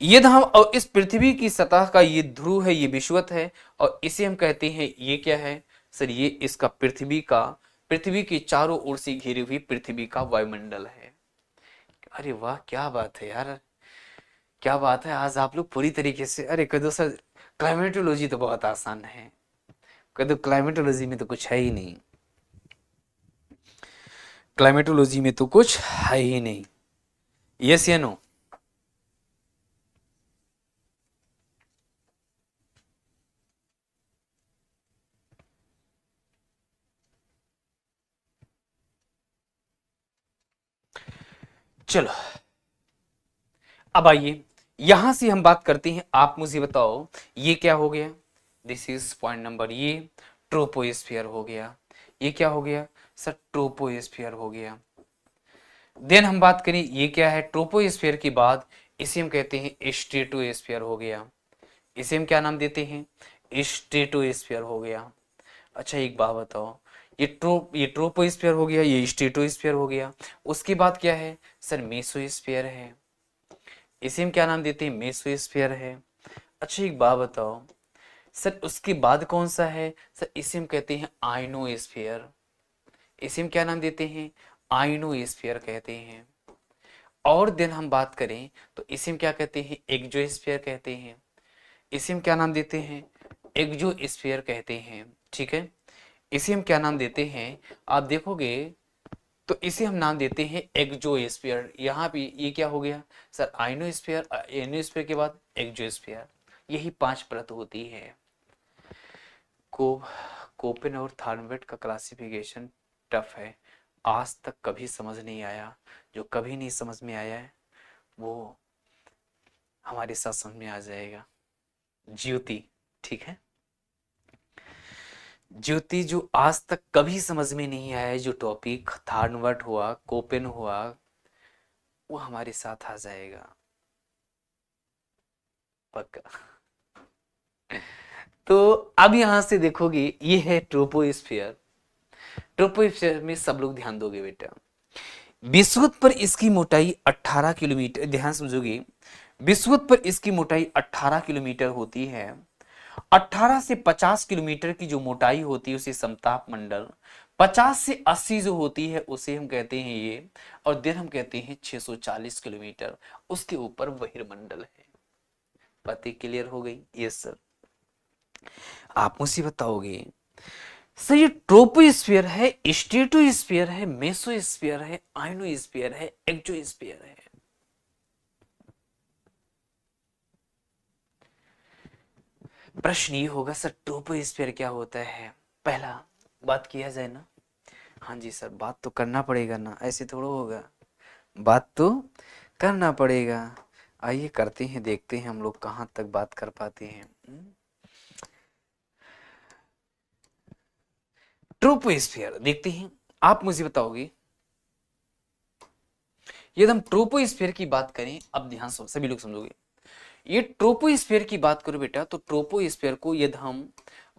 ये हम और इस पृथ्वी की सतह का ये ध्रुव है, ये विषुवत है, और इसे हम कहते हैं ये क्या है सर, ये इसका पृथ्वी के चारों ओर से घिरी हुई पृथ्वी का वायुमंडल है। अरे वाह क्या बात है यार, क्या बात है, आज आप लोग पूरी तरीके से, अरे कह दो सर क्लाइमेटोलॉजी तो बहुत आसान है, कह दो क्लाइमेटोलॉजी में तो कुछ है ही नहीं, क्लाइमेटोलॉजी में तो कुछ है ही नहीं, यस या नो? चलो अब आइए यहां से हम बात करते हैं, आप मुझे बताओ ये क्या हो गया, दिस इज पॉइंट नंबर, ये ट्रोपोस्फियर हो गया, ये क्या हो गया सर, ट्रोपोस्फियर हो गया। देन हम बात करें ये क्या है, ट्रोपोस्फियर के बाद इसे हम कहते हैं स्ट्रेटोस्फियर हो गया, इसे हम क्या नाम देते हैं, स्ट्रेटोस्फियर हो गया। अच्छा एक बात बताओ, ये ट्रोपोस्फियर हो गया, ये स्ट्रेटोस्फियर हो गया, उसके बाद क्या है सर, मेसोस्फियर है, इसे हम क्या नाम देते हैं, मेसोस्फियर है। अच्छा एक बात बताओ सर, उसके बाद कौन सा है सर, इसे हम कहते हैं आइनोस्फियर, इसे हम क्या नाम देते हैं, आइनोस्फियर कहते हैं। और दिन हम बात करें तो इसे हम क्या कहते हैं, एक्सोस्फियर कहते हैं, इसे हम क्या नाम देते हैं, एक्सोस्फियर कहते हैं। ठीक है, इसे हम क्या नाम देते हैं, आप देखोगे तो इसे हम नाम देते हैं एक्सोस्फियर। यहाँ पे ये क्या हो गया सर, आइनोस्फियर, आइनोस्फियर के बाद एक्सोस्फियर, यही 5 परत होती है। कोपेन और थार्नवेट का क्लासिफिकेशन टफ है, आज तक कभी समझ नहीं आया, जो कभी नहीं समझ में आया है वो हमारे साथ समझ में आ जाएगा। ज्योति, ठीक है, ज्योति जो आज तक कभी समझ में नहीं आया, जो टॉपिक थार्नवर्ट हुआ, कोपेन हुआ, वो हमारे साथ आ जाएगा पक्का। तो अब यहां से देखोगे ये है ट्रोपोस्फियर, ट्रोपोस्फियर में सब लोग ध्यान दोगे बेटा, विषुवत पर इसकी मोटाई 18 किलोमीटर, ध्यान समझोगे, विषुवत पर इसकी मोटाई 18 किलोमीटर होती है। 18 से 50 किलोमीटर की जो मोटाई होती है उसे समताप मंडल, 50 से 80 जो होती है उसे हम कहते हैं ये, और देन हम कहते हैं 640 किलोमीटर, उसके ऊपर बहिर्मंडल है। बातें क्लियर हो गई? Yes sir. आप मुझे बताओगे सर ये ट्रोपोस्फियर है, स्ट्रेटोस्फियर है, मेसोस्फियर है, आइनोस्फियर है, एक्सोस्फियर है? प्रश्न ये होगा सर ट्रोपोस्फियर क्या होता है, पहला बात किया जाए ना, हाँ जी सर बात तो करना पड़ेगा ना, ऐसे थोड़ा होगा, बात तो करना पड़ेगा। आइए करते हैं, देखते हैं हम लोग कहाँ तक बात कर पाते हैं। ट्रोपोस्फियर देखते हैं, आप मुझे बताओगे यदि हम ट्रोपोस्फियर की बात करें, अब ध्यान से सभी लोग समझोगे, ये ट्रोपोस्फियर की बात करो बेटा, तो ट्रोपोस्फियर को यदि हम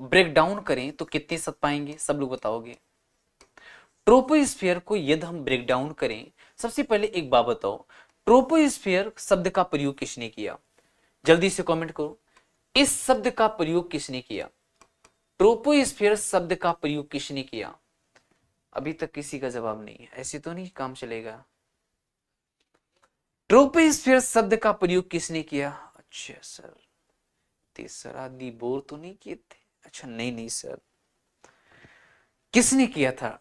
ब्रेक डाउन करें तो कितने शब्द पाएंगे, सब लोग बताओगे? ट्रोपोस्फियर को यदि हम ब्रेक डाउन करें, सबसे पहले एक बात बताओ, ट्रोपोस्फियर शब्द का प्रयोग किसने किया, जल्दी से कमेंट करो, इस शब्द का प्रयोग किसने किया, ट्रोपोस्फियर शब्द का प्रयोग किसने किया? अभी तक किसी का जवाब नहीं है, ऐसे तो नहीं काम चलेगा। ट्रोपोस्फियर शब्द का प्रयोग किसने किया? अच्छा सर तीसरा आदि बोर तो नहीं किए थे? अच्छा नहीं नहीं सर, किसने किया था?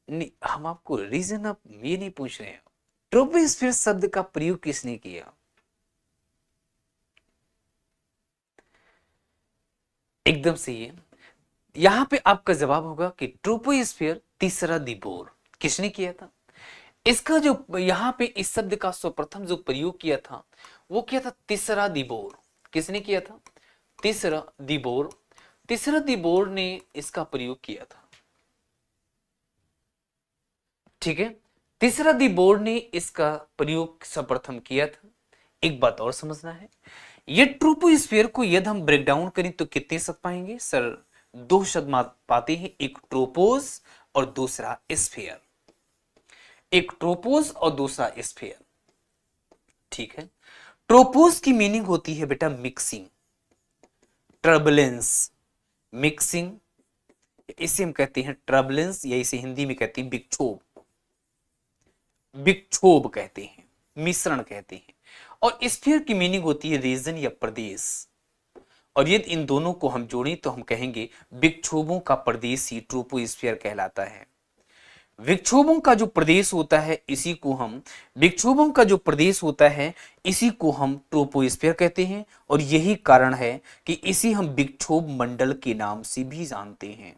नहीं, हम आपको रीजन आप ये नहीं पूछ रहे हैं, ट्रोपोस्फियर शब्द का प्रयोग किसने किया? एकदम सही है। यहां पे आपका जवाब होगा कि ट्रोपोस्फियर तीसरा दी-बोर किसने किया था? इसका जो यहां पे इस शब्द का सर्वप्रथम जो प्रयोग किया था वो किया था तीसरा दी-बोर। किसने किया था? तीसरा दी-बोर। तीसरा दी-बोर ने इसका प्रयोग किया था। ठीक है, तीसरा दी-बोर ने इसका प्रयोग सर्वप्रथम किया था। एक बात और समझना है, ये ट्रोपोस्फियर को यदि हम ब्रेक डाउन करें तो कितने शब्द पाएंगे सर? दो शब्द पाते हैं, एक ट्रोपोस और दूसरा स्फीयर। एक ट्रोपोस और दूसरा स्फीयर। ठीक है, ट्रोपोस की मीनिंग होती है बेटा मिक्सिंग, टर्बुलेंस, मिक्सिंग, इसे हम कहते हैं टर्बुलेंस, या इसे हिंदी में कहते हैं विक्षोभ। विक्षोभ कहते हैं, मिश्रण कहते हैं। और स्फीयर की मीनिंग होती है रीजन या प्रदेश। और यदि इन दोनों को हम जोड़ें तो हम कहेंगे विक्षोभों का प्रदेश ही ट्रोपोस्फियर कहलाता है। विक्षोभों का जो प्रदेश होता है इसी को हम विक्षोभों का जो प्रदेश होता है इसी को हम ट्रोपोस्फियर कहते हैं। और यही कारण है कि इसे हम विक्षोभ मंडल के नाम से भी जानते हैं।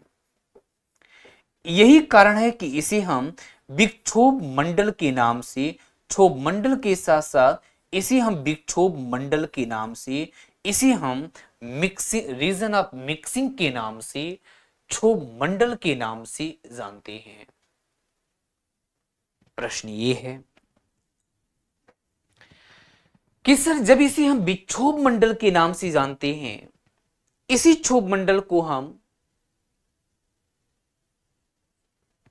यही कारण है कि इसे हम विक्षोभ मंडल के नाम से, क्षोभ मंडल के साथ साथ इसे हम विक्षोभ मंडल के नाम से, इसे हम मिक्सिंग, रीजन ऑफ मिक्सिंग के नाम से, क्षोभ मंडल के नाम से जानते हैं। प्रश्न ये है कि सर जब इसे हम विक्षोभ मंडल के नाम से जानते हैं, इसी क्षोभ मंडल को हम,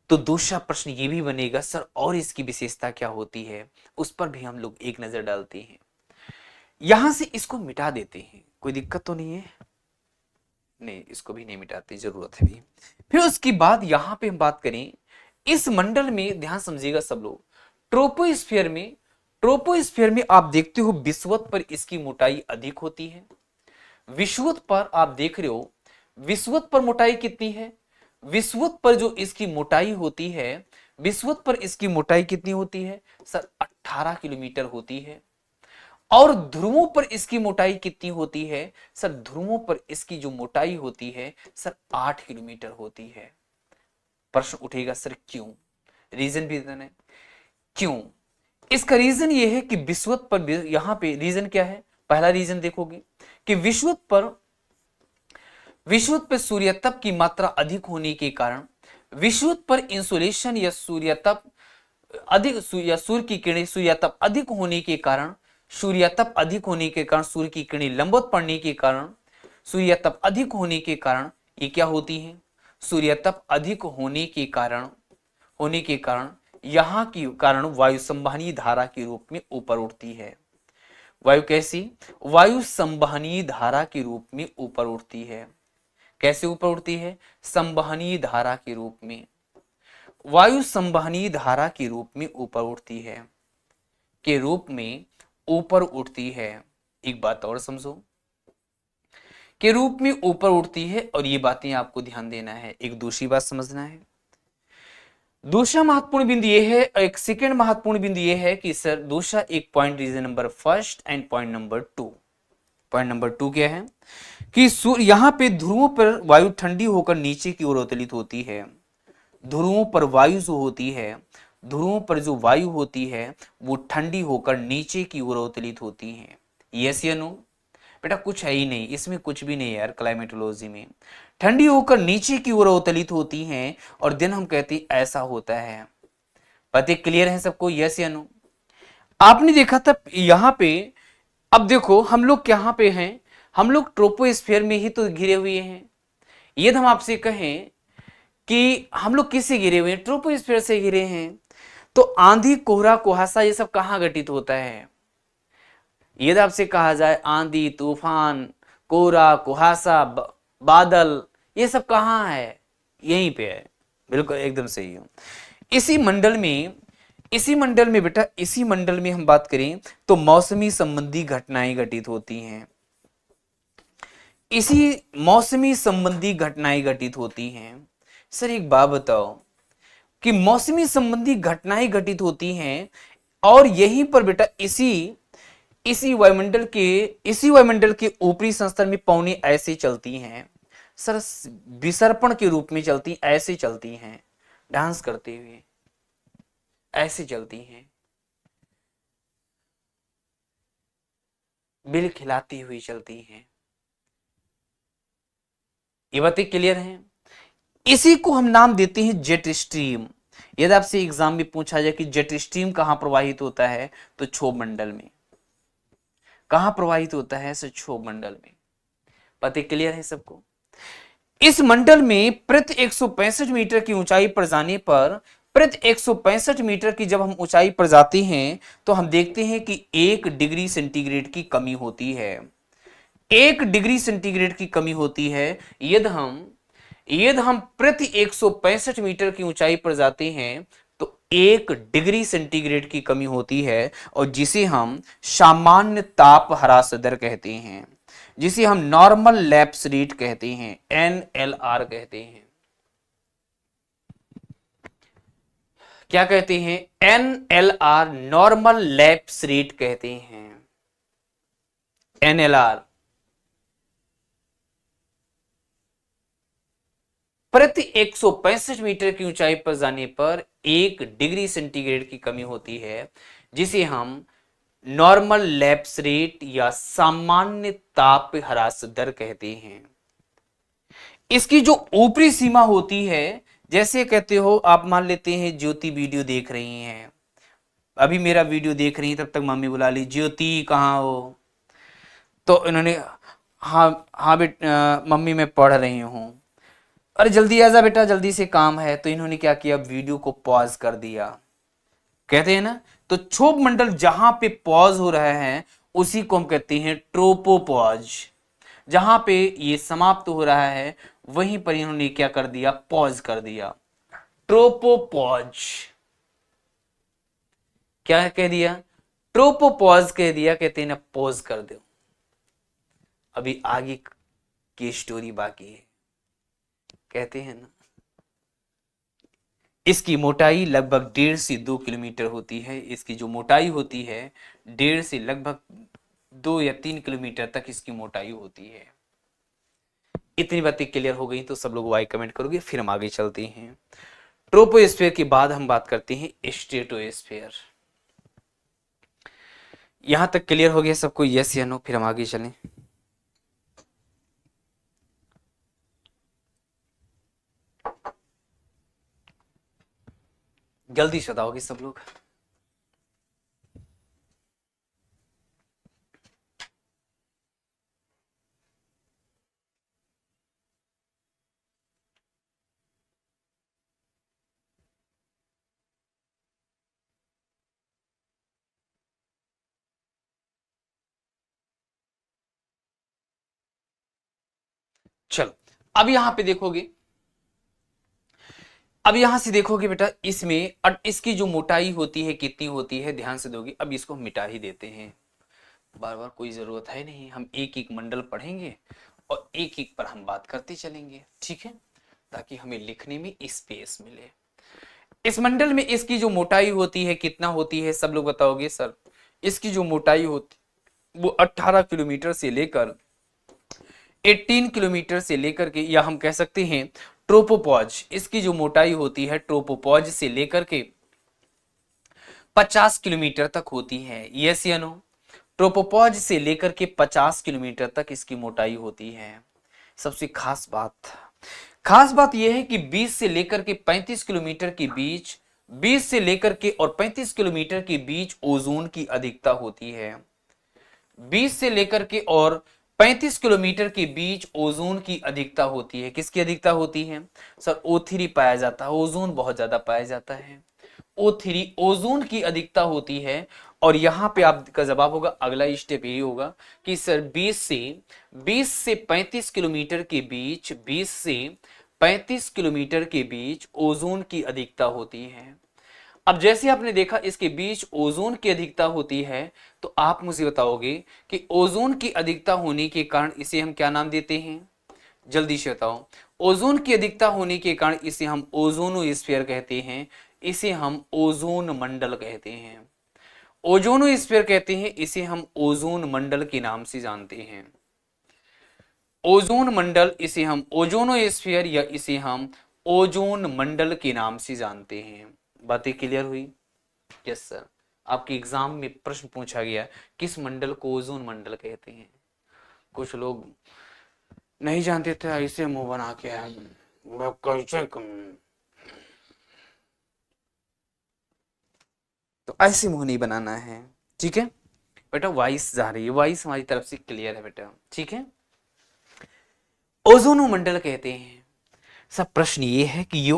तो दूसरा प्रश्न ये भी बनेगा सर और इसकी विशेषता क्या होती है, उस पर भी हम लोग एक नजर डालते हैं। यहां से इसको मिटा देते हैं, कोई दिक्कत तो नहीं है? नहीं, इसको भी नहीं मिटाते, जरूरत है भी। फिर उसके बाद यहां पे हम बात करें इस मंडल में, ध्यान समझिएगा सब लोग, ट्रोपोस्फियर में आप देखते हो विषुवत पर इसकी मोटाई अधिक होती है। विषुवत पर आप देख रहे हो, विषुवत पर मोटाई कितनी है? विषुवत पर जो इसकी मोटाई होती है, विषुवत पर इसकी मोटाई कितनी होती है सर? 18 किलोमीटर होती है। और ध्रुवों पर इसकी मोटाई कितनी होती है सर? ध्रुवों पर इसकी जो मोटाई होती है सर 8 किलोमीटर होती है। प्रश्न उठेगा सर क्यों? रीजन भी देना है क्यों। इसका रीजन ये है कि विषुवत पर, यहां पे रीजन क्या है? पहला रीजन देखोगे कि विषुवत पर सूर्यतप की मात्रा अधिक होने के कारण, विषुवत पर इंसुलेशन या सूर्यतप अधिक, या सूर्य की किरणें, सूर्यतप अधिक होने के कारण, सूर्यतप अधिक होने के कारण, सूर्य की किरणें लंबवत पड़ने के कारण, सूर्यतप अधिक होने के कारण ये क्या होती है? सूर्यतप अधिक होने के कारण यहां की कारण वायु संवहनीय धारा के रूप में ऊपर उठती है। वायु कैसी? वायु संवहनीय धारा के रूप में ऊपर उठती है। कैसे ऊपर उठती है? संवहनीय धारा के रूप में। वायु संवहनीय धारा के रूप में ऊपर उठती है, के रूप में ऊपर उठती है। एक बात और समझो, के रूप में ऊपर उठती है। और ये बातें आपको ध्यान देना है। एक दूसरी बात समझना है। दूसरा महत्वपूर्ण बिंदु ये है, एक सेकंड महत्वपूर्ण बिंदु ये है कि सर दूसरा एक point, reason number first and point number two. Point number two क्या है कि यहां पे ध्रुवों पर वायु ठंडी होकर नीचे की ओर अवतलित होती है। ध्रुवों पर वायु जो होती है, ध्रुवों पर जो वायु होती है वो ठंडी होकर नीचे की ओर अवतलित होती है। यस या नो? बेटा कुछ है ही नहीं, इसमें कुछ भी नहीं यार। क्लाइमेटोलॉजी में ठंडी होकर नीचे की ओर अवतलित होती हैं और दिन हम कहते हैं ऐसा होता है। बातें क्लियर है सबको? यस या नो? आपने देखा था यहां पे, अब देखो हम लोग यहाँ पे हैं, हम लोग ट्रोपोस्फियर में ही तो घिरे हुए हैं। यदि हम आपसे कहें कि हम लोग किससे घिरे हुए हैं? ट्रोपोस्फियर से घिरे हैं। तो आंधी, कोहरा, कुहासा ये सब कहां घटित होता है? यदि आपसे कहा जाए आंधी, तूफान, कोहरा, कुहासा, बादल, ये सब कहां है? यहीं पे है। बिल्कुल एकदम सही हो। इसी मंडल में बेटा, इसी मंडल में हम बात करें तो मौसमी संबंधी घटनाएं घटित होती हैं। इसी मौसमी संबंधी घटनाएं घटित होती हैं। सर एक बात बताओ कि मौसमी संबंधी घटनाएं घटित होती हैं, और यहीं पर बेटा इसी वायुमंडल के ऊपरी संस्तर में पौनी ऐसे चलती हैं सर, विसर्पण के रूप में चलती, ऐसे चलती हैं, डांस करते हुए ऐसे चलती हैं, बिल खिलाती हुई चलती हैं। ये बातें क्लियर हैं। इसी को हम नाम देते हैं जेट स्ट्रीम। यदि आपसे एग्जाम में पूछा जाए कि जेट स्ट्रीम कहां प्रवाहित होता है, तो क्षोभ मंडल में। कहां प्रवाहित होता है? क्षोभ मंडल में। बातें क्लियर है सबको? इस मंडल में प्रति 165 मीटर की ऊंचाई पर जाने पर, प्रति 165 मीटर की जब हम ऊंचाई पर जाते हैं तो हम देखते हैं कि 1 डिग्री सेंटीग्रेड की कमी होती है। 1 डिग्री सेंटीग्रेड की कमी होती है यदि हम प्रति 165 मीटर की ऊंचाई पर जाते हैं तो 1 डिग्री सेंटीग्रेड की कमी होती है, और जिसे हम सामान्य ताप ह्रास दर कहते हैं, जिसे हम नॉर्मल लैप्स रेट कहते हैं, NLR कहते हैं। क्या कहते हैं? NLR, नॉर्मल लैप्स रेट कहते हैं, NLR। प्रति 165 मीटर की ऊंचाई पर जाने पर 1 डिग्री सेंटीग्रेड की कमी होती है, जिसे हम नॉर्मल लैप्स रेट या सामान्य ताप ह्रास दर कहते हैं। इसकी जो ऊपरी सीमा होती है, जैसे कहते हो आप मान लेते हैं ज्योति वीडियो देख रही हैं, अभी मेरा वीडियो देख रही हैं, तब तक मम्मी बुला ली, ज्योति कहाँ हो? तो इन्होंने हाँ हाँ बेटा मम्मी मैं पढ़ रही हूँ। अरे जल्दी आ जा बेटा, जल्दी से काम है। तो इन्होंने क्या किया? वीडियो को पॉज कर दिया, कहते हैं ना। तो क्षोभ मंडल जहां पे पॉज हो रहा है उसी को हम कहते हैं ट्रोपोपॉज। जहां पे ये समाप्त हो रहा है वहीं पर इन्होंने क्या कर दिया? पॉज कर दिया, ट्रोपोपॉज। क्या कह दिया? ट्रोपोपॉज कह दिया, कहते हैं ना पॉज कर दो। अभी आगे की स्टोरी बाकी है। कहते हैं ना इसकी मोटाई लगभग 1.5 से 2 किलोमीटर होती है। इसकी जो मोटाई होती है 1.5 से लगभग 2 या 3 किलोमीटर तक इसकी मोटाई होती है। इतनी बातें क्लियर हो गई तो सब लोग वाई कमेंट करोगे, फिर हम आगे चलते हैं। ट्रोपोस्फेयर के बाद हम बात करते हैं स्ट्रेटोस्फेयर। यहां तक क्लियर हो गया सबको? यस या नो? फिर हम आगे चलें। जल्दी से बताओगे सब लोग। चलो अब यहां पे देखोगे, अब यहां से देखोगे बेटा, इसमें इसकी जो मोटाई होती है कितनी होती है, ध्यान से दोगे। अब इसको हम मिटा ही देते हैं, बार बार कोई जरूरत है नहीं। हम एक एक मंडल पढ़ेंगे और एक एक पर हम बात करते चलेंगे, ठीक है, ताकि हमें लिखने में स्पेस मिले। इस मंडल में इसकी जो मोटाई होती है कितना होती है, सब लोग बताओगे सर? इसकी जो मोटाई होती वो 18 किलोमीटर से लेकर 18 किलोमीटर से लेकर के, या हम कह सकते हैं ट्रोपोपॉज, इसकी जो मोटाई होती है ट्रोपोपॉज से लेकर के 50 किलोमीटर तक होती है। यस या नो? ट्रोपोपॉज से लेकर के 50 किलोमीटर तक इसकी मोटाई होती है। सबसे खास बात यह है कि 20 से लेकर के 35 किलोमीटर के बीच, 20 से लेकर के और 35 किलोमीटर के बीच ओजोन की अधिकता होती है। 20 से लेकर के और 35 किलोमीटर के बीच ओजोन की अधिकता होती है। किसकी अधिकता होती है सर? O3 पाया जाता है, ओजोन बहुत ज्यादा पाया जाता है। O3 ओजोन की अधिकता होती है। और यहां पे आपका जवाब होगा, अगला स्टेप यही होगा कि सर 20 से 35 किलोमीटर के बीच, 20 से 35 किलोमीटर के बीच ओजोन की अधिकता होती है। अब जैसे आपने देखा इसके बीच ओजोन की अधिकता होती है, तो आप मुझे बताओगे कि ओजोन की अधिकता होने के कारण इसे हम क्या नाम देते हैं? जल्दी से बताओ। ओजोन की अधिकता होने के कारण इसे हम ओजोनोस्फीयर कहते हैं, इसे हम ओजोन मंडल कहते हैं। ओजोनोस्फीयर कहते हैं, इसे हम ओजोन मंडल के नाम से जानते हैं। ओजोन मंडल, इसे हम ओजोनोस्फीयर या इसे हम ओजोन मंडल के नाम से जानते हैं। बातें क्लियर हुई? Yes sir. आपके एग्जाम में प्रश्न पूछा गया किस मंडल को ओजोन मंडल कहते हैं। कुछ लोग नहीं जानते थे, ऐसे मुंह बना के मैं कैसे तो ऐसे मुंह नहीं बनाना है, ठीक है बेटा। वॉइस जा रही है, वॉइस हमारी तरफ से क्लियर है बेटा, ठीक है। ओजोन मंडल कहते हैं। सब प्रश्न ये है कि ये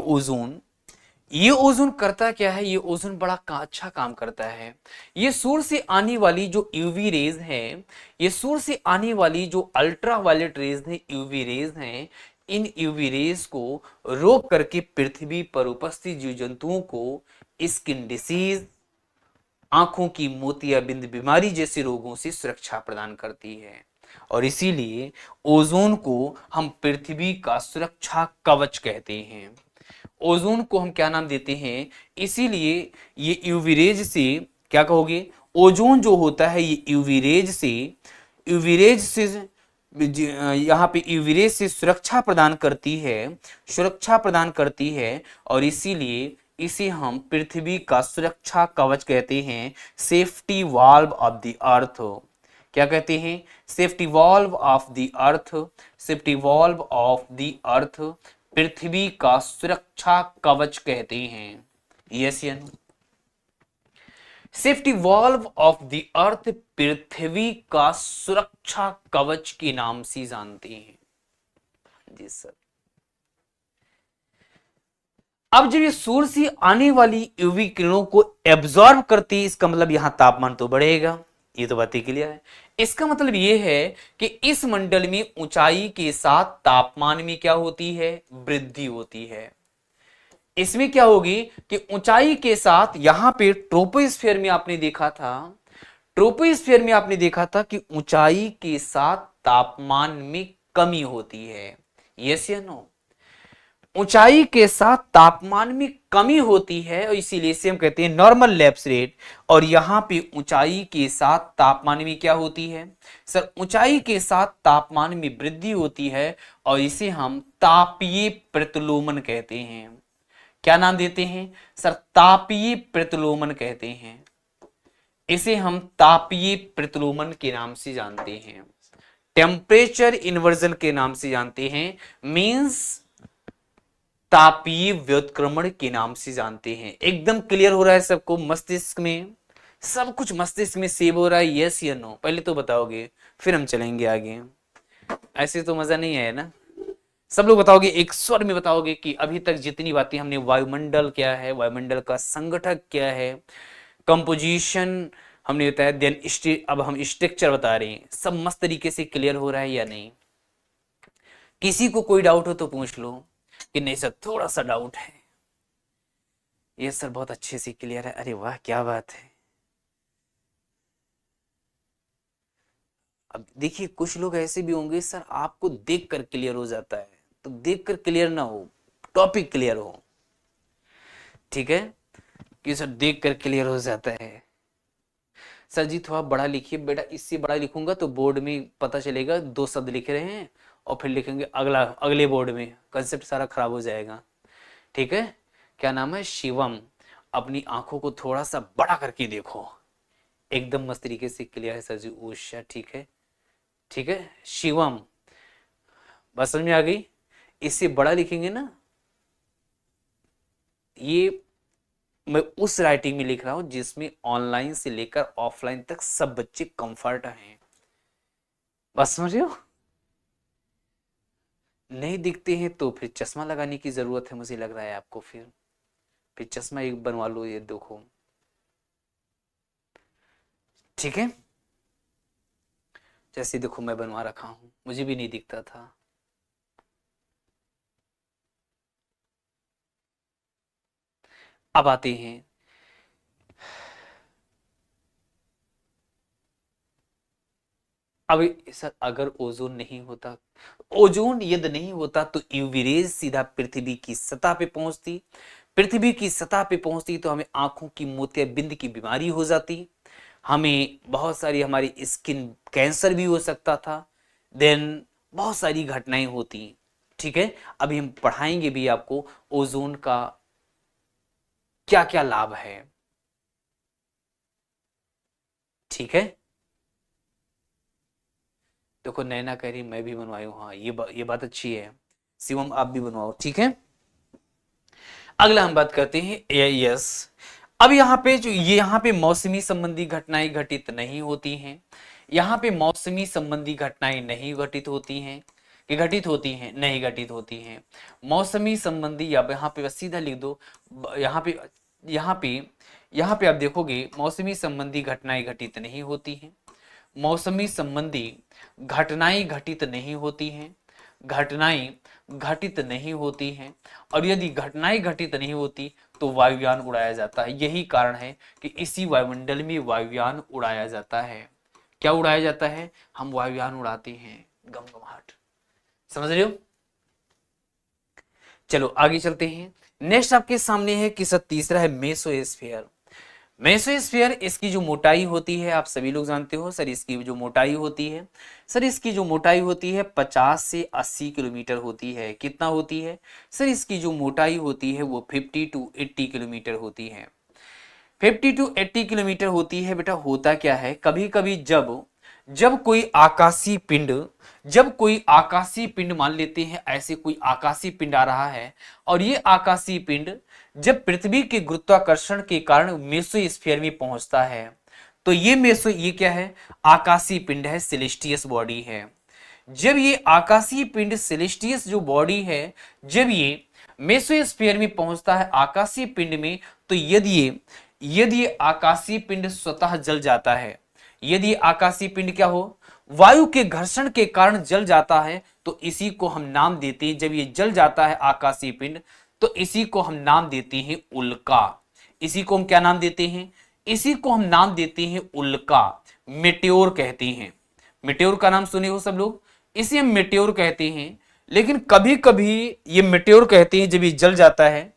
ओजोन करता क्या है? ये ओजोन बड़ा अच्छा काम करता है। ये सूर्य से आने वाली जो यूवी रेज है, ये सूर्य से आने वाली जो अल्ट्रा वायलेट रेज है, यूवी रेज हैं, इन यूवी रेज को रोक करके पृथ्वी पर उपस्थित जीव जंतुओं को स्किन डिसीज, आंखों की मोतियाबिंद बीमारी जैसे रोगों से सुरक्षा प्रदान करती है। और इसीलिए ओजोन को हम पृथ्वी का सुरक्षा कवच कहते हैं। ओजोन को हम क्या नाम देते हैं? इसीलिए ये यूवी रेज से, क्या कहोगे, ओजोन जो होता है ये यूवी रेज से यहाँ पे यूवी रेज से सुरक्षा प्रदान करती है, और इसीलिए इसे हम पृथ्वी का सुरक्षा कवच कहते हैं, safety valve of the earth. क्या कहते हैं? Safety valve of the earth, safety valve of the earth, पृथ्वी का सुरक्षा कवच कहते हैं। यस या no? Safety valve of the earth पृथ्वी का सुरक्षा कवच के नाम से जानते हैं। जी सर। अब जब ये सूर्य से आने वाली यूवी किरणों को एब्जॉर्ब करती है, इसका मतलब यहां तापमान तो बढ़ेगा, ये तो बात ही क्लियर है। इसका मतलब ये है कि इस मंडल में ऊंचाई के साथ तापमान में क्या होती है? वृद्धि होती है। इसमें क्या होगी कि ऊंचाई के साथ, यहां पे ट्रोपोस्फीयर में आपने देखा था कि ऊंचाई के साथ तापमान में कमी होती है। यस या नो? ऊंचाई के साथ तापमान में कमी होती है, और इसीलिए इसे हम कहते हैं नॉर्मल लैप्स रेट। और यहां पे ऊंचाई के साथ तापमान में क्या होती है सर? ऊंचाई के साथ तापमान में वृद्धि होती है, और इसे हम तापीय प्रतिलोमन कहते हैं। क्या नाम देते हैं सर? तापीय प्रतिलोमन कहते हैं। इसे हम तापीय प्रतिलोमन के नाम से जानते हैं, टेम्परेचर इन्वर्जन के नाम से जानते हैं, मींस तापीय व्युत्क्रमण के नाम से जानते हैं। एकदम क्लियर हो रहा है सबको? मस्तिष्क में सब कुछ मस्तिष्क में सेव हो रहा है? यस या नो? पहले तो बताओगे, फिर हम चलेंगे आगे। ऐसे तो मजा नहीं आया ना? सब लोग बताओगे, एक स्वर में बताओगे कि अभी तक जितनी बातें हमने, वायुमंडल क्या है, वायुमंडल का संगठक क्या है, कंपोजिशन हमने बताया, देन अब हम स्ट्रक्चर बता रहे हैं। सब मस्त तरीके से क्लियर हो रहा है या नहीं? किसी को कोई डाउट हो तो पूछ लो कि नहीं सर थोड़ा सा डाउट है। ये सर बहुत अच्छे से क्लियर है। अरे वाह, क्या बात है। अब देखिए, कुछ लोग ऐसे भी होंगे सर आपको देखकर क्लियर हो जाता है, तो देखकर क्लियर ना हो, टॉपिक क्लियर हो, ठीक है, कि सर देखकर क्लियर हो जाता है। सर जी थोड़ा बड़ा लिखिए बेटा, इससे बड़ा लिखूंगा तो बोर्ड में पता चलेगा 2 शब्द लिख रहे हैं, और फिर लिखेंगे अगले बोर्ड में, कंसेप्ट सारा खराब हो जाएगा, ठीक है। क्या नाम है? शिवम। अपनी आंखों को थोड़ा सा बड़ा करके देखो, एकदम मस्त तरीके से क्लियर है सर जी। उषा, ठीक है, ठीक है। शिवम, बस समझ में आ गई? इससे बड़ा लिखेंगे ना, ये मैं उस राइटिंग में लिख रहा हूं जिसमें ऑनलाइन से लेकर ऑफलाइन तक सब बच्चे कंफर्ट हैं। बस समझ रहे हो? नहीं दिखते हैं तो फिर चश्मा लगाने की जरूरत है, मुझे लग रहा है आपको। फिर चश्मा एक बनवा लो, ये देखो, ठीक है। जैसे देखो मैं बनवा रखा हूं, मुझे भी नहीं दिखता था। अब आते हैं, अब सर अगर ओजोन नहीं होता, ओजोन यदि नहीं होता तो यूवी रेज सीधा पृथ्वी की सतह पे पहुंचती, पृथ्वी की सतह पे पहुंचती तो हमें आंखों की मोतियाबिंद की बीमारी हो जाती, हमें बहुत सारी हमारी स्किन कैंसर भी हो सकता था, देन बहुत सारी घटनाएं होती। ठीक है, अभी हम पढ़ाएंगे भी आपको ओजोन का क्या क्या लाभ है। ठीक है, देखो नैना कह रही मैं भी बनवाई हूँ, हाँ ये बात अच्छी है। शिवम आप भी बनवाओ। ठीक है, अगला हम बात करते हैं यस। अब यहाँ पे जो ये यहाँ पे मौसमी संबंधी घटनाएं घटित नहीं होती हैं, यहाँ पे मौसमी संबंधी घटनाएं नहीं घटित होती हैं कि घटित होती हैं, नहीं घटित होती हैं। मौसमी संबंधी, या यहाँ पे बस सीधा लिख दो, यहाँ पे यहाँ पे यहाँ पे आप देखोगे मौसमी संबंधी घटनाएं घटित नहीं होती हैं, मौसमी संबंधी घटनाएं घटित नहीं होती हैं, घटनाएं घटित नहीं होती हैं। और यदि घटनाएं घटित नहीं होती तो वायुयान उड़ाया जाता है। यही कारण है कि इसी वायुमंडल में वायुयान उड़ाया जाता है। क्या उड़ाया जाता है? हम वायुयान उड़ाते हैं, गमगमाहट। समझ रहे हो? चलो आगे चलते हैं। नेक्स्ट आपके सामने है कि तीसरा है मेसोस्फीयर। मेसोस्फीयर, इसकी जो मोटाई होती है आप सभी लोग जानते हो सर, इसकी जो मोटाई होती है सर, इसकी जो मोटाई होती है 50 से 80 किलोमीटर होती है। कितना होती है सर? इसकी जो मोटाई होती है वो 50 टू 80 किलोमीटर होती है। 50 टू 80 किलोमीटर होती है। बेटा होता क्या है, कभी कभी जब जब कोई आकाशीय पिंड जब कोई आकाशीय पिंड मान लेते हैं, ऐसे कोई आकाशीय पिंड आ रहा है, और ये आकाशीय पिंड जब पृथ्वी के गुरुत्वाकर्षण के कारण मेसोस्फीयर में पहुंचता है, तो ये क्या है? आकाशीय पिंड है, सेलेस्टियस बॉडी है। जब ये आकाशीय पिंड सेलेस्टियस जो बॉडी है, जब ये मेसोस्फीयर में पहुंचता है आकाशीय पिंड में, तो यदि आकाशीय पिंड स्वतः जल जाता है, यदि आकाशीय पिंड क्या हो, वायु के घर्षण के कारण जल जाता है, तो इसी को हम नाम देते हैं, जब ये जल जाता है आकाशीय पिंड, तो इसी को हम नाम देते हैं उल्का। इसी को हम क्या नाम देते हैं? इसी को हम नाम देते हैं उल्का, मेटेओर कहते हैं। मेटेओर का नाम सुने हो सब लोग, इसे हम मेटेओर कहते हैं। लेकिन कभी कभी ये मेटेओर कहते हैं जब ये जल जाता है,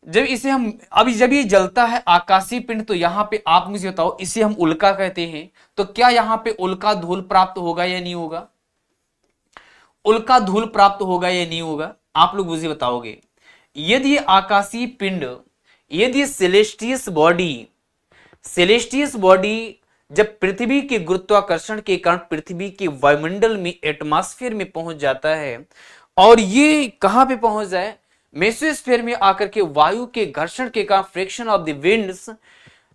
जब इसे हम अभी जब ये जलता है आकाशीय पिंड, तो यहां पे आप मुझे बताओ, इसे हम उल्का कहते हैं, तो क्या यहां पे उल्का धूल प्राप्त होगा या नहीं होगा? उल्का धूल प्राप्त होगा या नहीं होगा? आप लोग मुझे बताओगे। यदि आकाशीय पिंड, यदि सेलेस्टियस बॉडी जब पृथ्वी के गुरुत्वाकर्षण के कारण पृथ्वी के वायुमंडल में, एटमॉस्फेयर में पहुंच जाता है, और ये कहां पे पहुंच जाए? मेसोस्फीयर में आकर के वायु के घर्षण के कारण, फ्रिक्शन ऑफ द विंड्स,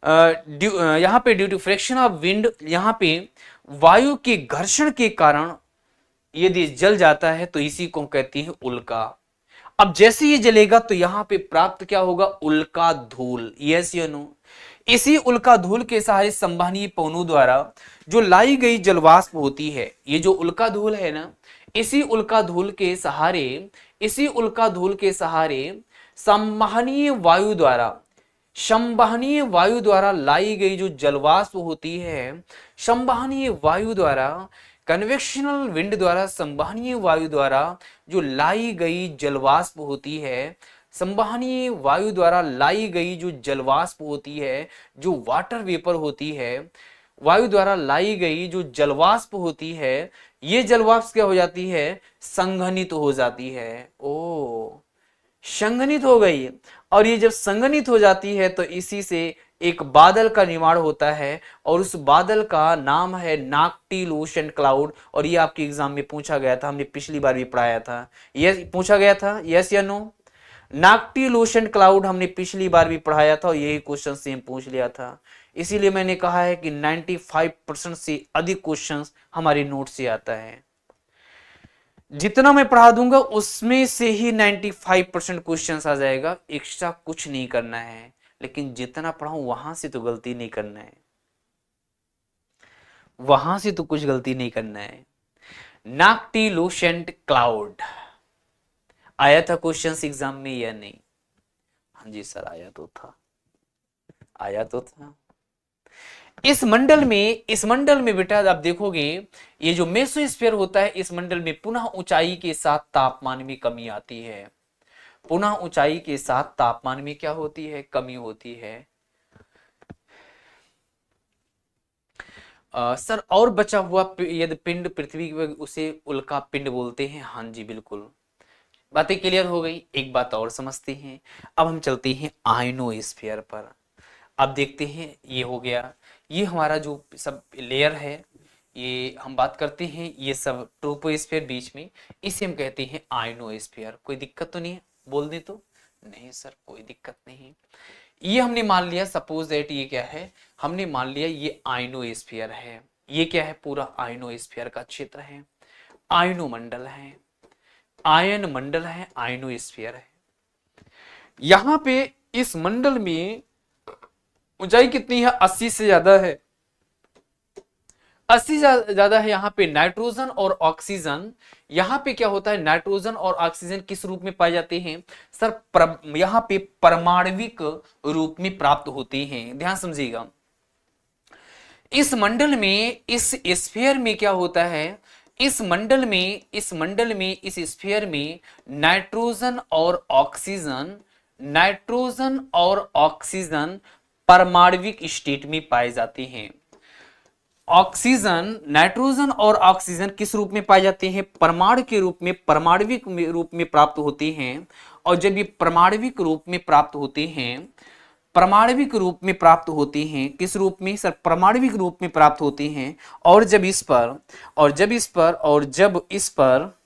यहां पे due to friction of wind, यहां पे वायु के घर्षण के कारण यदि जल जाता है, तो इसी को कहते हैं उल्का। अब जैसे ये जलेगा तो यहां पे प्राप्त क्या होगा? उल्का धूल। यस या नो? इसी उल्का धूल के सहारे संवहनीय पवनों द्वारा जो लाई गई जलवाष्प होती है, ये जो उल्का धूल है ना, इसी उल्का धूल के सहारे संवहनीय वायु द्वारा लाई गई जो जलवाष्प होती है, संवहनीय वायु द्वारा, कन्वेक्शनल विंड द्वारा, संवहनीय वायु द्वारा जो लाई गई जलवाष्प होती है, संवहनीय वायु द्वारा लाई गई जो जलवाष्प होती है, जो वाटर वेपर होती है, वायु द्वारा लाई गई जो जलवाष्प होती है, ये जलवाष्प क्या हो जाती है? संघनित हो जाती है। ओ, संघनित हो गई। और ये जब संघनित हो जाती है तो इसी से एक बादल का निर्माण होता है, और उस बादल का नाम है नाक्टिलोशन क्लाउड। और ये आपके एग्जाम में पूछा गया था, हमने पिछली बार भी पढ़ाया था, ये पूछा गया था, यस या नो? नाक्टिलोशन क्लाउड हमने पिछली बार भी पढ़ाया था, और यही क्वेश्चन सेम पूछ लिया था। इसीलिए मैंने कहा है कि 95% से अधिक क्वेश्चंस हमारे नोट से आता है। जितना मैं पढ़ा दूंगा उसमें से ही 95% क्वेश्चंस आ जाएगा, एक्स्ट्रा कुछ नहीं करना है। लेकिन जितना पढ़ाऊं वहां से तो गलती नहीं करना है, वहां से तो कुछ गलती नहीं करना है। नाक्टिलोशेंट क्लाउड आया था क्वेश्चंस एग्जाम में या नहीं? हाँ जी सर, आया तो था। इस मंडल में बेटा आप देखोगे, ये जो मेसोस्फीयर होता है, इस मंडल में पुनः ऊंचाई के साथ तापमान में कमी आती है। पुनः ऊंचाई के साथ तापमान में क्या होती है? कमी होती है। सर और बचा हुआ यदि पिंड पृथ्वी उसे उल्का पिंड बोलते हैं। हाँ जी बिल्कुल, बातें क्लियर हो गई। एक बात और समझते हैं, अब हम चलते हैं आयनोस्फीयर पर। अब देखते हैं, ये हो गया, ये हमारा जो सब लेयर है, ये हम बात करते हैं, ये सब ट्रोपोस्फीयर बीच में, इसे हम कहते हैं आयनोस्फीयर। कोई दिक्कत तो नहीं है, बोल दे तो? नहीं सर कोई दिक्कत नहीं। ये हमने मान लिया, सपोज दैट ये क्या है, हमने मान लिया ये आयनोस्फीयर है। ये क्या है, पूरा आयनोस्फीयर का क्षेत्र है, आयनोमंडल है, आयन मंडल है, आयनोस्फीयर है। यहां पे इस मंडल में ऊंचाई कितनी है, 80 से ज्यादा है, 80 ज्यादा है। यहाँ पे नाइट्रोजन और ऑक्सीजन, यहाँ पे क्या होता है, नाइट्रोजन और ऑक्सीजन किस रूप में पाए जाते हैं सर, यहाँ पे परमाणविक रूप में प्राप्त होते हैं। ध्यान समझिएगा, इस मंडल में, इस स्फीयर में क्या होता है, इस मंडल में, इस मंडल में, इस स्फीयर में नाइट्रोजन और ऑक्सीजन, नाइट्रोजन और ऑक्सीजन परमाणविक स्टेट में पाए जाते हैं। ऑक्सीजन, नाइट्रोजन और ऑक्सीजन किस रूप में पाए जाते हैं, परमाणु के रूप में, परमाणविक रूप में प्राप्त होते हैं। और जब ये परमाणविक रूप में प्राप्त होते हैं, परमाणविक रूप में प्राप्त होते हैं, किस रूप में सर, परमाणविक रूप में प्राप्त होते हैं। और जब इस पर, और जब इस पर, और जब इस पर,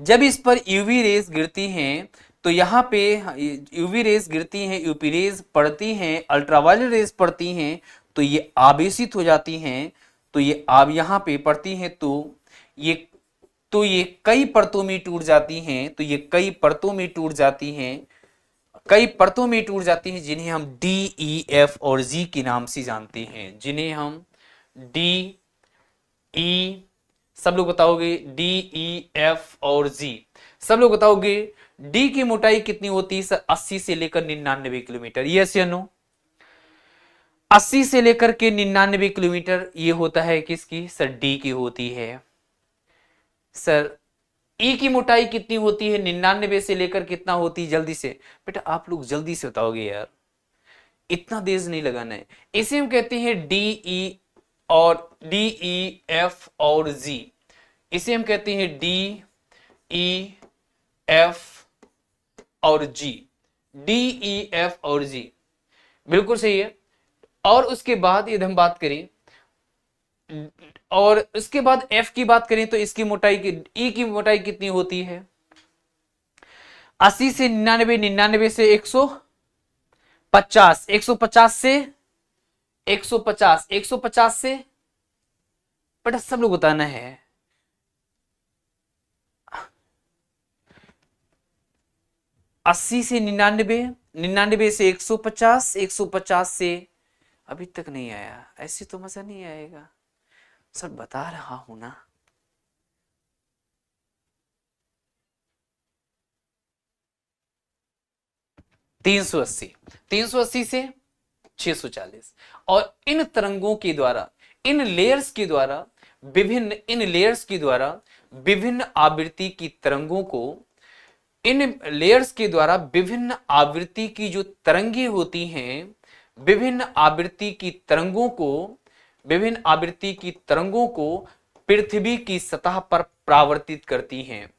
जब इस पर यूवी रेज गिरती हैं, तो यहाँ पे यूवी रेज गिरती हैं, यूपी रेज पड़ती हैं, अल्ट्रावायलेट रेज पड़ती हैं, तो ये आवेशित हो जाती हैं। तो ये अब यहाँ पे पड़ती हैं, तो ये कई परतों में टूट जाती हैं, तो ये कई परतों में टूट जाती हैं, कई परतों में टूट जाती हैं, जिन्हें हम डी, ई, एफ और जी के नाम से जानते हैं, जिन्हें हम डी, ई, सब लोग बताओगे, डी, ई, एफ और जी, सब लोग बताओगे। डी की मोटाई कितनी होती है सर, 80 से लेकर 99 किलोमीटर, यस या नो? 80 से लेकर के 99 किलोमीटर ये होता है किसकी सर, डी की होती है। सर ई की मोटाई कितनी होती है, 99 से लेकर कितना होती है, जल्दी से बेटा आप लोग जल्दी से बताओगे यार, इतना देर नहीं लगाना है। इसे हम कहते हैं डी, ई और डी, ई, एफ और जी, इसे हम कहते हैं डी, ई, एफ और जी, डी, ई, एफ और जी, बिल्कुल सही है। और उसके बाद यदि हम बात करें, और उसके बाद एफ की बात करें, तो इसकी मोटाई ई की मोटाई कितनी होती है, 80 से 99, 99 से 150, 150 से 150, 150 से, बट सब लोग बताना है, 80 से 99, 99 से 150, 150 से, अभी तक नहीं आया, ऐसे तो मजा नहीं आएगा सर, बता रहा हूं ना। तीन सौ अस्सी से 640। और इन तरंगों के द्वारा, इन लेयर्स के द्वारा, इन लेयर्स के द्वारा विभिन्न आवृत्ति की तरंगों को, इन लेयर्स के द्वारा विभिन्न आवृत्ति की जो तरंगे होती हैं, विभिन्न आवृत्ति की तरंगों को, विभिन्न आवृत्ति की तरंगों को पृथ्वी की सतह पर परावर्तित करती हैं,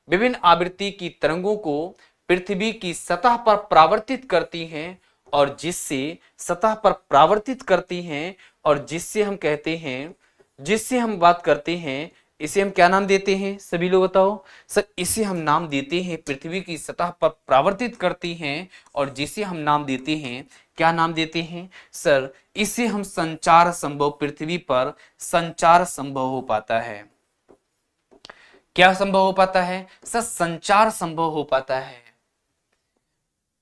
विभिन्न आवृत्ति की तरंगों को पृथ्वी की सतह पर परावर्तित करती हैं, और जिससे सतह पर परावर्तित करती हैं, और जिससे हम कहते हैं, जिससे हम बात करते हैं, इसे हम क्या नाम देते हैं, सभी लोग बताओ सर? इसे हम नाम देते हैं, पृथ्वी की सतह पर परावर्तित करती हैं, और जिसे हम नाम देते हैं, क्या नाम देते हैं सर? इसे हम संचार संभव, पृथ्वी पर संचार संभव हो पाता है। क्या संभव हो पाता है सर? संचार संभव हो पाता है।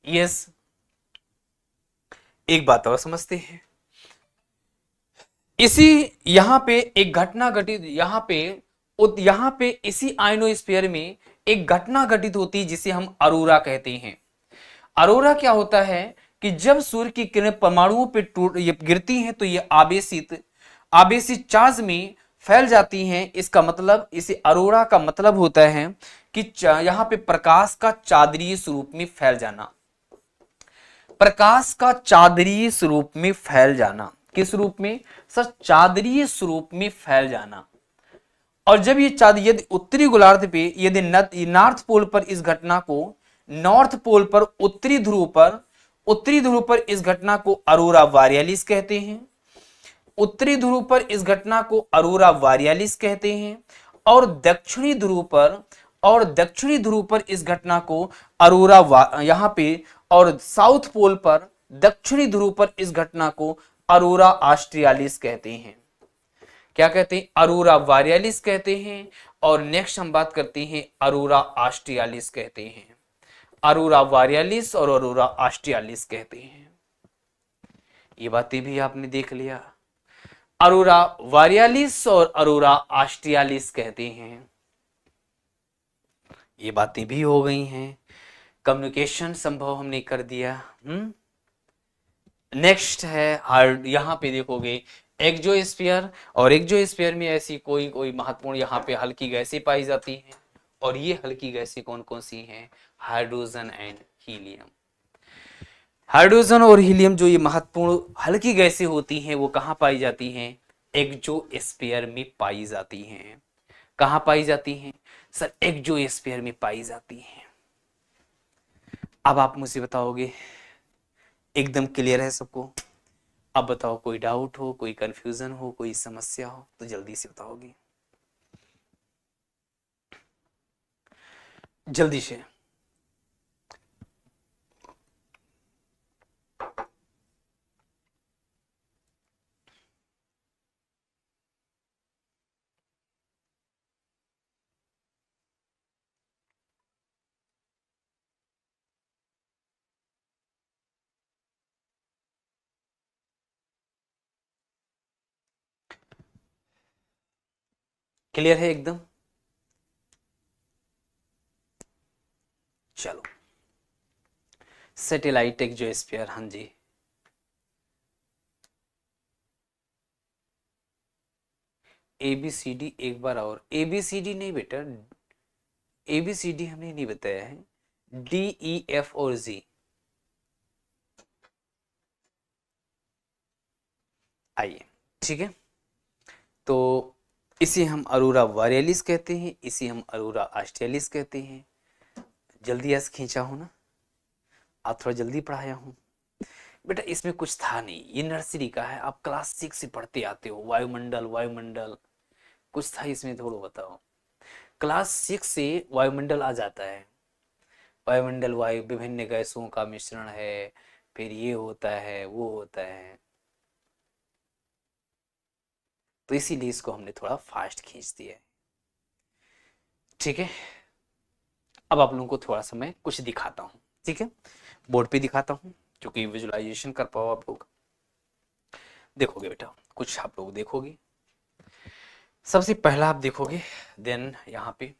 यस, एक बात और समझते हैं, इसी यहां पे एक घटना घटित, यहां पे इसी आयनोस्फीयर में एक घटना घटित होती है, जिसे हम अरोरा कहते हैं। अरोरा क्या होता है कि जब सूर्य की किरणें परमाणुओं पे गिरती हैं, तो ये आवेशित चार्ज में फैल जाती हैं। इसका मतलब, इसे अरोरा का मतलब होता है कि यहां पे प्रकाश का चादरीय स्वरूप में फैल जाना, प्रकाश का चादरीय स्वरूप में फैल जाना। किस रूप में सर? चादरीय स्वरूप में फैल जाना। और जब ये चाँद यदि उत्तरी गोलार्ध पे यदि नॉर्थ पोल पर इस घटना को, नॉर्थ पोल पर उत्तरी ध्रुव पर इस घटना को अरोरा बोरियालिस कहते हैं। उत्तरी ध्रुव पर इस घटना को अरोरा बोरियालिस कहते हैं। और दक्षिणी ध्रुव पर इस घटना को यहां पे, और साउथ पोल पर, दक्षिणी ध्रुव पर इस घटना को अरोरा ऑस्ट्रियालिस कहते हैं। क्या कहते हैं? अरोरा बोरियालिस कहते हैं। और नेक्स्ट हम बात करते हैं अरोरा ऑस्ट्रियालिस कहते हैं। अरोरा बोरियालिस और अरोरा ऑस्ट्रियालिस कहते हैं। ये बातें भी आपने देख लिया। अरोरा बोरियालिस और अरोरा ऑस्ट्रियालिस कहते हैं। ये बातें भी हो गई हैं। कम्युनिकेशन संभव हमने कर दिया। नेक्स्ट है हार्ड, यहां पे देखोगे एक्सोस्फीयर, और एक्सोस्फीयर में ऐसी कोई कोई महत्वपूर्ण यहाँ पे हल्की गैसें पाई जाती हैं। और ये हल्की गैसें कौन कौन सी हैं? Hydrogen and helium. हाइड्रोजन और हीलियम जो ये महत्वपूर्ण हल्की गैसें होती हैं वो कहाँ पाई जाती हैं? एक्सोस्फीयर में पाई जाती हैं। कहाँ पाई जाती हैं सर? एक्सोस्फीयर में पाई जाती हैं। अब आप मुझे बताओगे, एकदम क्लियर है सबको? अब बताओ, कोई डाउट हो, कोई कंफ्यूजन हो, कोई समस्या हो तो जल्दी से बताओगे, जल्दी से। क्लियर है एकदम? चलो, सैटेलाइट एक्सोस्फीयर, हाँ जी। ABCD एक बार और। ABCD नहीं बेटा, ABCD हमने नहीं बताया है। DEF और Z। आइए, ठीक है। तो इसे हम अरोरा बोरियालिस कहते हैं, इसे हम अरोरा ऑस्ट्रियालिस कहते हैं। जल्दी ऐसे खींचा हो ना, आप थोड़ा जल्दी पढ़ाया हूं बेटा। इसमें कुछ था नहीं, ये नर्सरी का है, आप क्लास 6 से पढ़ते आते हो। वायुमंडल कुछ था इसमें, थोड़ा बताओ। क्लास 6 से वायुमंडल आ जाता है। वायुमंडल वायु विभिन्न गैसों का मिश्रण है, फिर ये होता है वो होता है, तो इसीलिए इसको हमने थोड़ा फास्ट खींच दिया है। ठीक है, अब आप लोगों को थोड़ा सा मैं कुछ दिखाता हूँ, ठीक है, बोर्ड पे दिखाता हूँ क्योंकि विजुअलाइजेशन कर पाओ आप लोग। देखोगे बेटा, कुछ आप लोग देखोगे। सबसे पहला आप देखोगे, देन यहाँ पे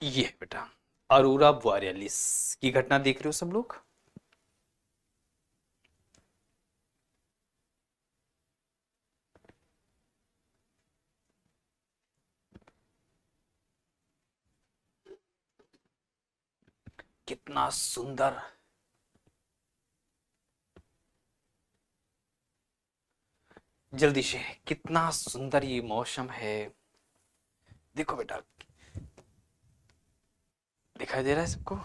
ये बेटा अरोरा बोरियालिस की घटना देख रहे हो सब लोग। कितना सुंदर, जल्दी से, कितना सुंदर ये मौसम है। देखो बेटा, दिखाई दे रहा है सबको?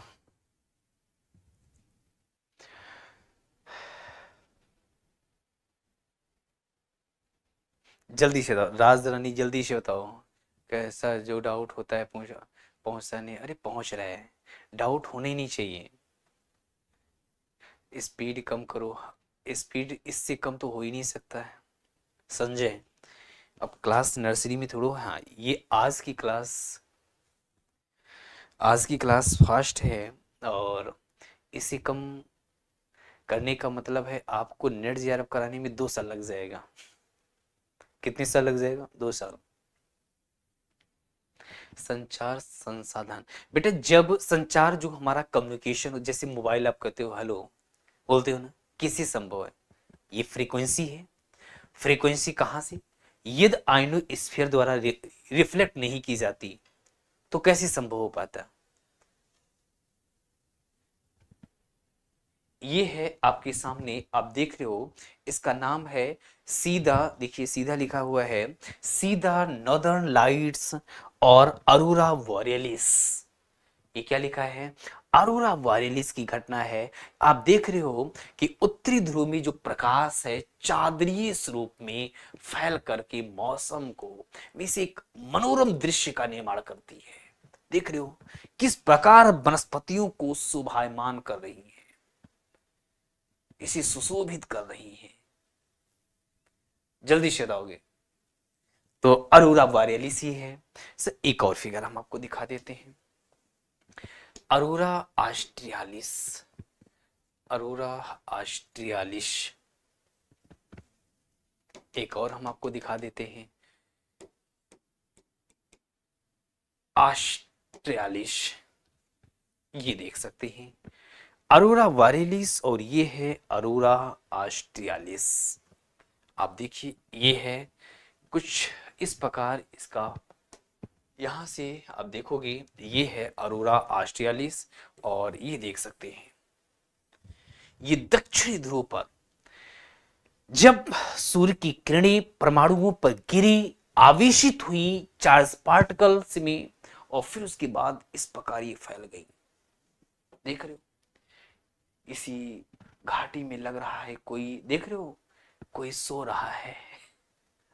जल्दी से बताओ राज रानी, जल्दी से बताओ। कैसा जो डाउट होता है पहुंचता नहीं, अरे पहुंच रहा है, डाउट होने ही नहीं चाहिए। स्पीड कम करो, स्पीड इससे कम तो हो ही नहीं सकता है संजय। अब क्लास नर्सरी में थोड़ा, हाँ ये आज की क्लास फास्ट है, और इसे कम करने का मतलब है आपको नेट जेआरएफ कराने में 2 साल लग जाएगा। कितने साल लग जाएगा? 2 साल। संचार संसाधन बेटा, जब संचार जो हमारा कम्युनिकेशन, जैसे मोबाइल आप कहते हो हेलो बोलते हो ना, कैसे संभव है? ये फ्रीक्वेंसी है। फ्रीक्वेंसी कहां से? यदि आयनोस्फीयर द्वारा रिफ्लेक्ट नहीं की जाती तो कैसे संभव हो पाता? ये है आपके सामने, आप देख रहे हो, इसका नाम है सीधा, देखिए सीधा लिखा हुआ है, सीधा नॉर्दर्न लाइट्स और अरोरा बॉरियलिस। ये क्या लिखा है? अरोरा बॉरियलिस की घटना है। आप देख रहे हो कि उत्तरी ध्रुव में जो प्रकाश है चादरीय स्वरूप में फैल करके मौसम को वैसे एक मनोरम दृश्य का निर्माण करती है। देख रहे हो किस प्रकार वनस्पतियों को शोभायमान कर रही है, इसे सुशोभित कर रही है। जल्दी से बताओगे तो अरोरा बॉरियलिस ही है। सर एक और फिगर हम आपको दिखा देते हैं, अरोरा ऑस्ट्रियालिस। अरोरा ऑस्ट्रियालिस एक और हम आपको दिखा देते हैं, ऑस्ट्रियालिस। ये देख सकते हैं अरोरा बॉरियलिस और ये है अरोरा ऑस्ट्रियालिस। आप देखिए ये है कुछ इस प्रकार, इसका यहां से आप देखोगे ये है अरोरा ऑस्ट्रियालिस और ये देख सकते हैं ये दक्षिणी ध्रुव पर जब सूर्य की किरणें परमाणुओं पर गिरी, आवेशित हुई चार्ज पार्टिकल्स में और फिर उसके बाद इस प्रकार ये फैल गई। देख रहे हो इसी घाटी में लग रहा है कोई, देख रहे हो कोई सो रहा है,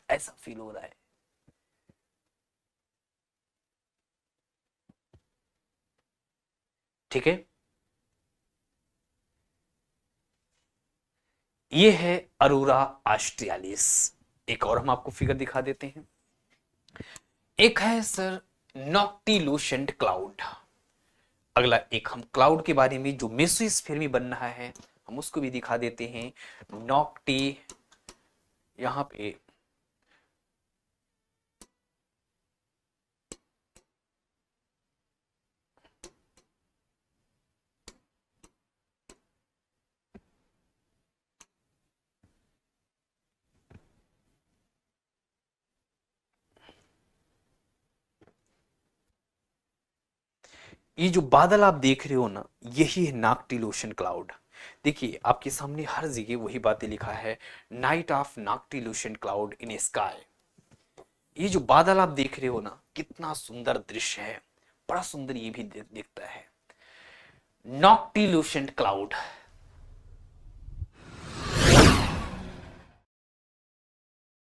ऐसा फील हो रहा है। ठीक है, ये है अरोरा ऑस्ट्रियालिस। एक और हम आपको फिगर दिखा देते हैं, एक है सर नॉक्टिलूसेंट क्लाउड। अगला एक हम क्लाउड के बारे में जो मेसोस्फीयर में बन रहा है हम उसको भी दिखा देते हैं। नॉक्टी, यहां पे ये जो बादल आप देख रहे हो ना, यही है नॉक्टिलूशन क्लाउड। देखिए आपके सामने हर जगह वही बातें लिखा है, night of noctilucent cloud in sky. ये जो बादल आप देख रहे हो ना, कितना सुंदर दृश्य है, बड़ा सुंदर ये भी दिखता है। नॉक्टिलूसेंट क्लाउड